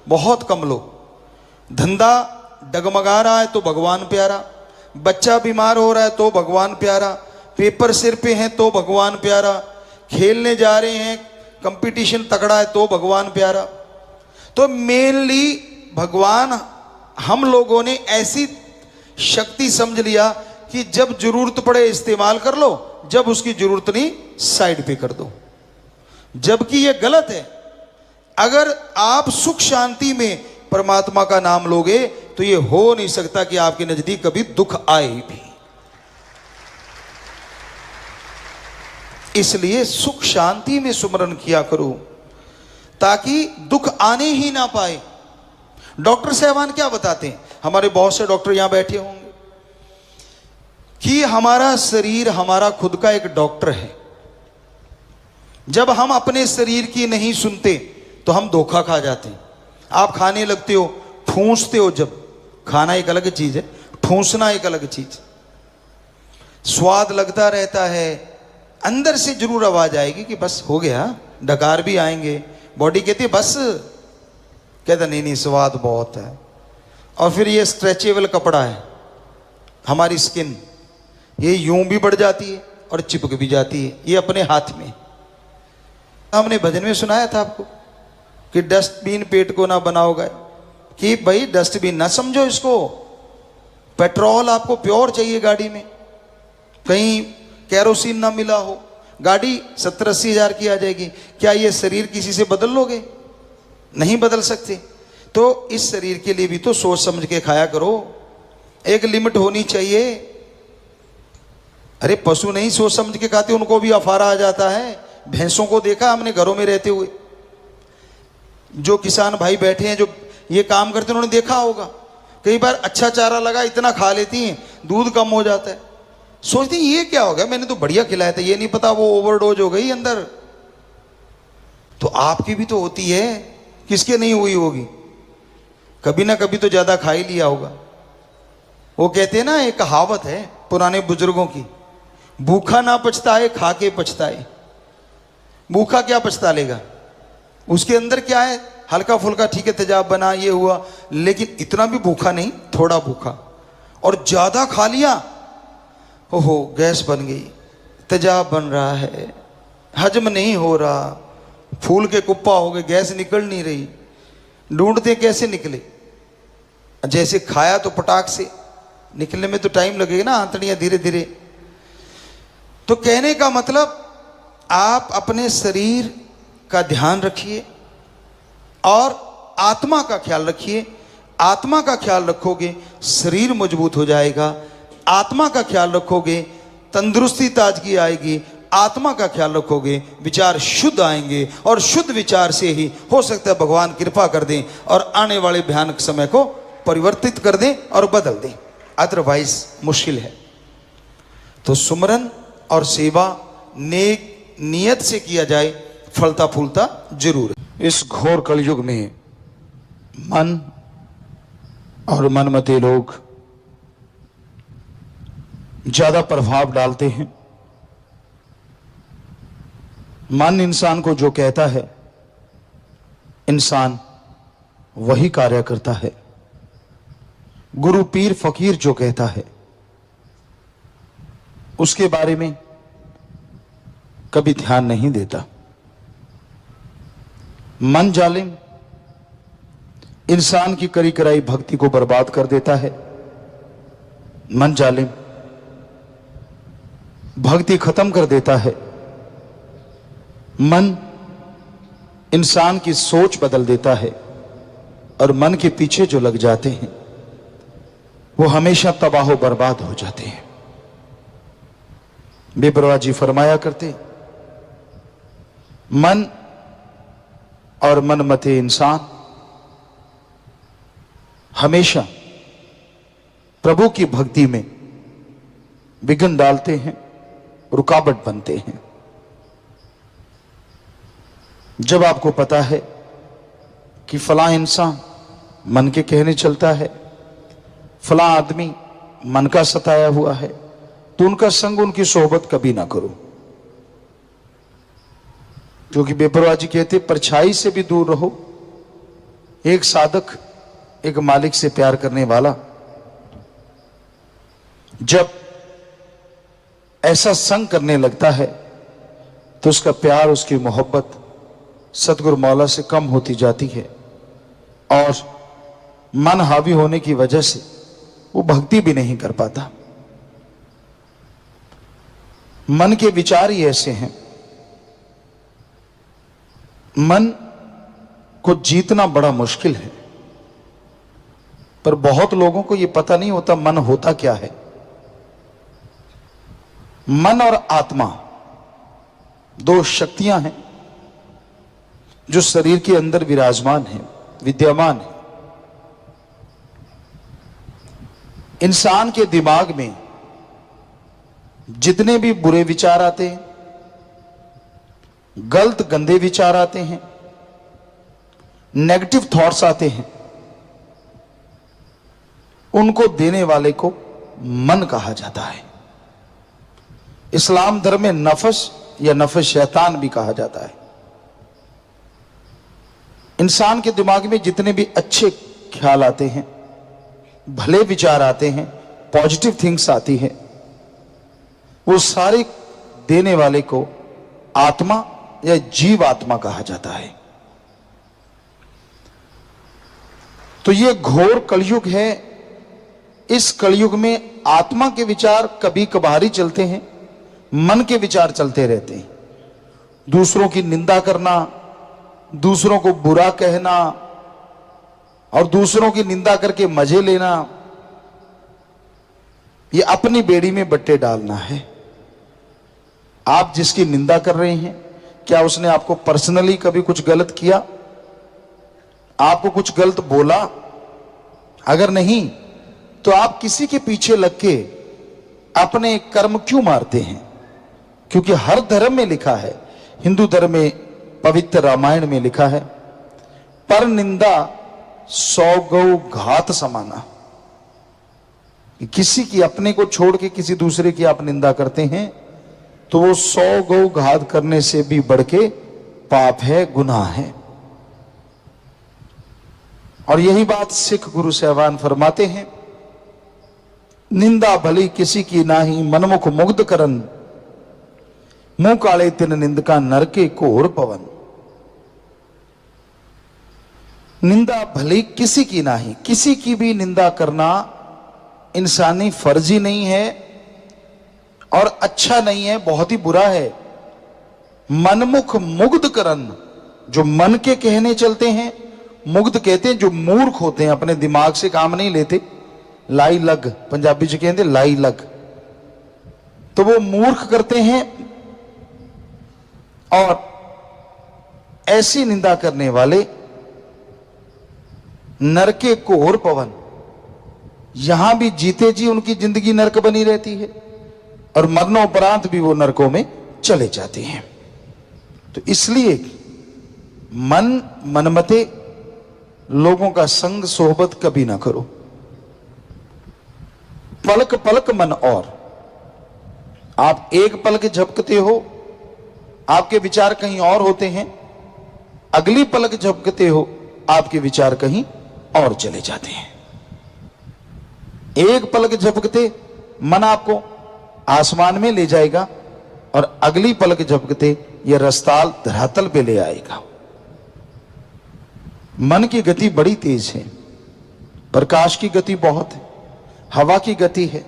बहुत कम लोग। धंधा डगमगा रहा है तो भगवान प्यारा, बच्चा बीमार हो रहा है तो भगवान प्यारा, पेपर सिर पे हैं तो भगवान प्यारा, खेलने जा रहे हैं, कंपटीशन तगड़ा है तो भगवान प्यारा। तो मेनली भगवान हम लोगों ने ऐसी शक्ति समझ लिया कि जब जरूरत पड़े इस्तेमाल कर लो, जब उसकी जरूरत नहीं साइड पे कर दो। जबकि ये गलत है। अगर आप सुख शांति में परमात्मा का नाम लोगे तो ये हो नहीं सकता कि आपके नजदीक कभी दुख आए भी। इसलिए सुख शांति में सुमरन किया करो ताकि दुख आने ही ना पाए। डॉक्टर साहबान क्या बताते हैं, हमारे बहुत से डॉक्टर यहां बैठे होंगे, कि हमारा शरीर हमारा खुद का एक डॉक्टर है। जब हम अपने शरीर की नहीं सुनते तो हम धोखा खा जाते हैं। आप खाने लगते हो, ठूंसते हो, जब खाना एक अलग चीज है, ठूंसना एक अलग चीज। स्वाद लगता रहता है, अंदर से जरूर आवाज आएगी कि बस हो गया, डकार भी आएंगे, बॉडी कहती है बस, कहता नहीं नहीं स्वाद बहुत है। और फिर ये स्ट्रेचेबल कपड़ा है, हमारी स्किन, ये यूं भी बढ़ जाती है और चिपक भी जाती है, ये अपने हाथ में। हमने भजन में सुनाया था आपको कि डस्टबिन पेट को ना बनाओगे, कि भाई डस्टबिन ना समझो इसको। पेट्रोल आपको प्योर चाहिए गाड़ी में, कहीं कैरोसिन ना मिला हो, गाड़ी 70-80 हजार की आ जाएगी। क्या ये शरीर किसी से बदल लोगे? नहीं बदल सकते। तो इस शरीर के लिए भी तो सोच समझ के खाया करो, एक लिमिट होनी चाहिए। अरे पशु नहीं सोच समझ के खाते, उनको भी अफारा आ जाता है। भैंसों को देखा हमने घरों में रहते हुए, जो किसान भाई बैठे हैं जो ये काम करते हैं, उन्होंने देखा होगा, कई बार अच्छा चारा लगा इतना खा लेती हैं, दूध कम हो जाता है। सोचती हैं ये क्या हो गया, मैंने तो बढ़िया खिलाया था, ये नहीं पता वो ओवरडोज हो गई अंदर। तो आपकी भी तो होती है, किसके नहीं हुई होगी? कभी ना कभी तो ज्यादा खा ही लिया होगा। वो कहते हैं ना, एक कहावत है पुराने बुजुर्गों की, भूखा ना पछताए खा के पछताए। भूखा क्या पछता लेगा, उसके अंदर क्या है, हल्का फुल्का ठीक है तेजाब बना, ये हुआ, लेकिन इतना भी भूखा नहीं, थोड़ा भूखा। और ज्यादा खा लिया, ओहो गैस बन गई,
तेजाब बन रहा है, हजम नहीं हो रहा, फूल के कुप्पा हो गए, गैस निकल नहीं रही, ढूंढते कैसे निकले। जैसे खाया तो पटाख से निकलने में तो टाइम लगेगा ना, आंतड़ियां धीरे धीरे। तो कहने का मतलब आप अपने शरीर का ध्यान रखिए और आत्मा का ख्याल रखिए। आत्मा का ख्याल रखोगे शरीर मजबूत हो जाएगा, आत्मा का ख्याल रखोगे तंदुरुस्ती ताजगी आएगी, आत्मा का ख्याल रखोगे विचार शुद्ध आएंगे, और शुद्ध विचार से ही हो सकता है भगवान कृपा कर दें और आने वाले भयानक समय को परिवर्तित कर दें और बदल दें, अदरवाइज मुश्किल है। तो सुमरन और सेवा नेक नियत से किया जाए, फलता फूलता जरूर है।
इस घोर कलयुग में मन और मनमते लोग ज्यादा प्रभाव डालते हैं। मन इंसान को जो कहता है, इंसान वही कार्य करता है। गुरु पीर फकीर जो कहता है, उसके बारे में कभी ध्यान नहीं देता। मन जालिम इंसान की करी कराई भक्ति को बर्बाद कर देता है। मन जालिम भक्ति खत्म कर देता है। मन इंसान की सोच बदल देता है, और मन के पीछे जो लग जाते हैं वो हमेशा तबाह बर्बाद हो जाते हैं। बेपरवाह जी फरमाया करते, मन और मनमते इंसान हमेशा प्रभु की भक्ति में विघ्न डालते हैं, रुकावट बनते हैं। जब आपको पता है कि फलां इंसान मन के कहने चलता है, फलां आदमी मन का सताया हुआ है, तो उनका संग, उनकी सोहबत कभी ना करो। क्योंकि बेपरवाह जी कहते परछाई से भी दूर रहो। एक साधक एक मालिक से प्यार करने वाला जब ऐसा संग करने लगता है तो उसका प्यार, उसकी मोहब्बत सतगुरु मौला से कम होती जाती है, और मन हावी होने की वजह से वो भक्ति भी नहीं कर पाता। मन के विचार ही ऐसे हैं। मन को जीतना बड़ा मुश्किल है, पर बहुत लोगों को यह पता नहीं होता मन होता क्या है। मन और आत्मा दो शक्तियां हैं जो शरीर के अंदर विराजमान हैं, विद्यमान है। इंसान के दिमाग में जितने भी बुरे विचार आते हैं, गलत गंदे विचार आते हैं, नेगेटिव थॉट्स आते हैं, उनको देने वाले को मन कहा जाता है। इस्लाम धर्म में नफस या नफस शैतान भी कहा जाता है। इंसान के दिमाग में जितने भी अच्छे ख्याल आते हैं, भले विचार आते हैं, पॉजिटिव थिंग्स आती है, वो सारे देने वाले को आत्मा या जीव आत्मा कहा जाता है। तो ये घोर कलयुग है। इस कलयुग में आत्मा के विचार कभी कभार ही चलते हैं, मन के विचार चलते रहते हैं। दूसरों की निंदा करना, दूसरों को बुरा कहना और दूसरों की निंदा करके मजे लेना, ये अपनी बेड़ी में बट्टे डालना है। आप जिसकी निंदा कर रहे हैं, क्या उसने आपको पर्सनली कभी कुछ गलत किया, आपको कुछ गलत बोला? अगर नहीं तो आप किसी के पीछे लग के अपने कर्म क्यों मारते हैं? क्योंकि हर धर्म में लिखा है, हिंदू धर्म में पवित्र रामायण में लिखा है, पर निंदा 100 गौ घात समाना। किसी की अपने को छोड़ के किसी दूसरे की आप निंदा करते हैं तो वो 100 गौ घात करने से भी बढ़ के पाप है, गुनाह है। और यही बात सिख गुरु साहिबान फरमाते हैं, निंदा भली किसी की नाही, मनमुख मुग्ध करन, मुंह काले तिन निंदका नर के घोर पवन। निंदा भले किसी की नहीं, किसी की भी निंदा करना इंसानी फर्ज ही नहीं है और अच्छा नहीं है, बहुत ही बुरा है। मनमुख मुग्ध करन, जो मन के कहने चलते हैं, मुग्ध कहते हैं जो मूर्ख होते हैं, अपने दिमाग से काम नहीं लेते, लाई लग पंजाबी च कहते लाई लग, तो वो मूर्ख करते हैं। और ऐसी निंदा करने वाले नरके घोर पवन, यहां भी जीते जी उनकी जिंदगी नरक बनी रहती है और मरणोपरांत भी वो नरकों में चले जाते हैं। तो इसलिए मनमते लोगों का संग सोहबत कभी ना करो। पलक पलक मन और, आप एक पलक झपकते हो, आपके विचार कहीं और होते हैं, अगली पलक झपकते हो, आपके विचार कहीं और चले जाते हैं। एक पलक झपकते मन आपको आसमान में ले जाएगा और अगली पलक झपकते यह रस्ताल धरातल पे ले आएगा। मन की गति बड़ी तेज है, प्रकाश की गति बहुत है, हवा की गति है,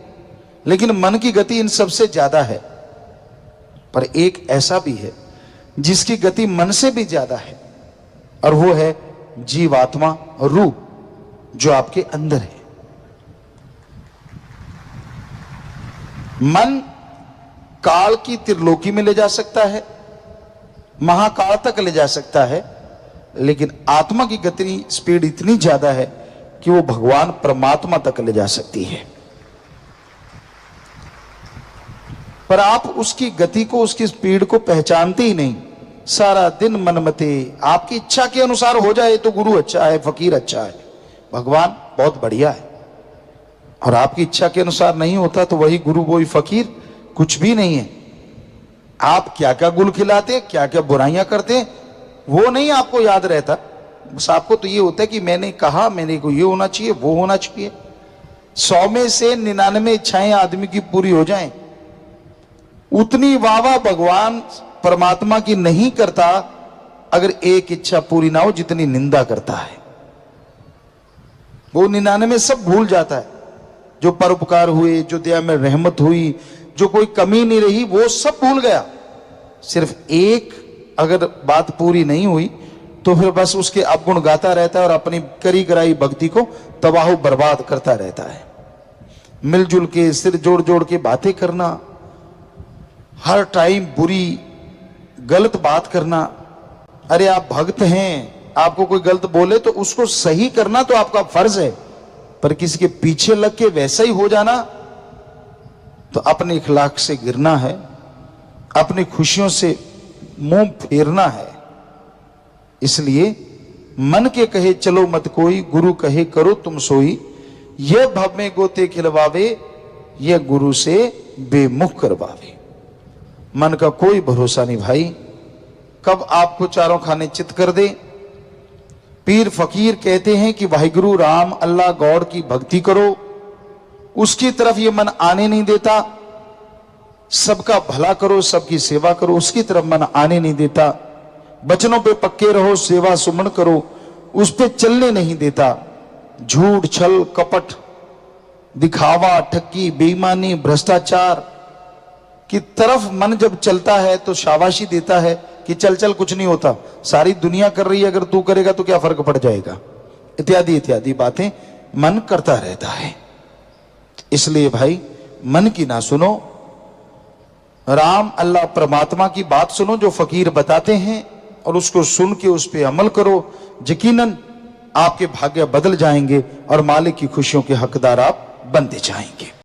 लेकिन मन की गति इन सबसे ज्यादा है। पर एक ऐसा भी है जिसकी गति मन से भी ज्यादा है, और वो है जीवात्मा रूह जो आपके अंदर है। मन काल की त्रिलोकी में ले जा सकता है, महाकाल तक ले जा सकता है, लेकिन आत्मा की गति स्पीड इतनी ज्यादा है कि वो भगवान परमात्मा तक ले जा सकती है। पर आप उसकी गति को, उसकी स्पीड को पहचानते ही नहीं। सारा दिन मनमते, आपकी इच्छा के अनुसार हो जाए तो गुरु अच्छा है, फकीर अच्छा है, भगवान बहुत बढ़िया है, और आपकी इच्छा के अनुसार नहीं होता तो वही गुरु वही फकीर कुछ भी नहीं है। आप क्या क्या गुल खिलाते, क्या क्या बुराइयां करते, वो नहीं आपको याद रहता। बस आपको तो ये होता है कि मैंने कहा, मैंने को ये होना चाहिए, वो होना चाहिए। 100 में से 99 इच्छाएं आदमी की पूरी हो जाएं, उतनी वाह भगवान परमात्मा की नहीं करता अगर एक इच्छा पूरी ना हो जितनी निंदा करता है। वो 99 सब भूल जाता है, जो परोपकार हुए, जो दया में रहमत हुई, जो कोई कमी नहीं रही, वो सब भूल गया। सिर्फ एक अगर बात पूरी नहीं हुई तो फिर बस उसके अवगुण गाता रहता है और अपनी करी कराई भक्ति को तबाह बर्बाद करता रहता है। मिलजुल के सिर जोड़ जोड़ के बातें करना, हर टाइम बुरी गलत बात करना। अरे आप भक्त हैं, आपको कोई गलत बोले तो उसको सही करना तो आपका फर्ज है, पर किसी के पीछे लग के वैसा ही हो जाना तो अपने इखलाक से गिरना है, अपनी खुशियों से मुंह फेरना है। इसलिए मन के कहे चलो मत कोई, गुरु कहे करो तुम सोई, यह भव में गोते खिलवावे, यह गुरु से बेमुख करवावे। मन का कोई भरोसा नहीं भाई, कब आपको चारों खाने चित कर दे। पीर फकीर कहते हैं कि वाहिगुरु राम अल्लाह गॉड की भक्ति करो, उसकी तरफ ये मन आने नहीं देता। सबका भला करो, सबकी सेवा करो, उसकी तरफ मन आने नहीं देता। बचनों पे पक्के रहो, सेवा सुमन करो, उस पे चलने नहीं देता। झूठ छल कपट दिखावा ठक्की बेईमानी भ्रष्टाचार की तरफ मन जब चलता है तो शाबाशी देता है कि चल चल कुछ नहीं होता, सारी दुनिया कर रही है, अगर तू करेगा तो क्या फर्क पड़ जाएगा, इत्यादि इत्यादि बातें मन करता रहता है। इसलिए भाई मन की ना सुनो, राम अल्लाह परमात्मा की बात सुनो जो फकीर बताते हैं और उसको सुन के उस पर अमल करो। यकीनन आपके भाग्य बदल जाएंगे और मालिक की खुशियों के हकदार आप बनते जाएंगे।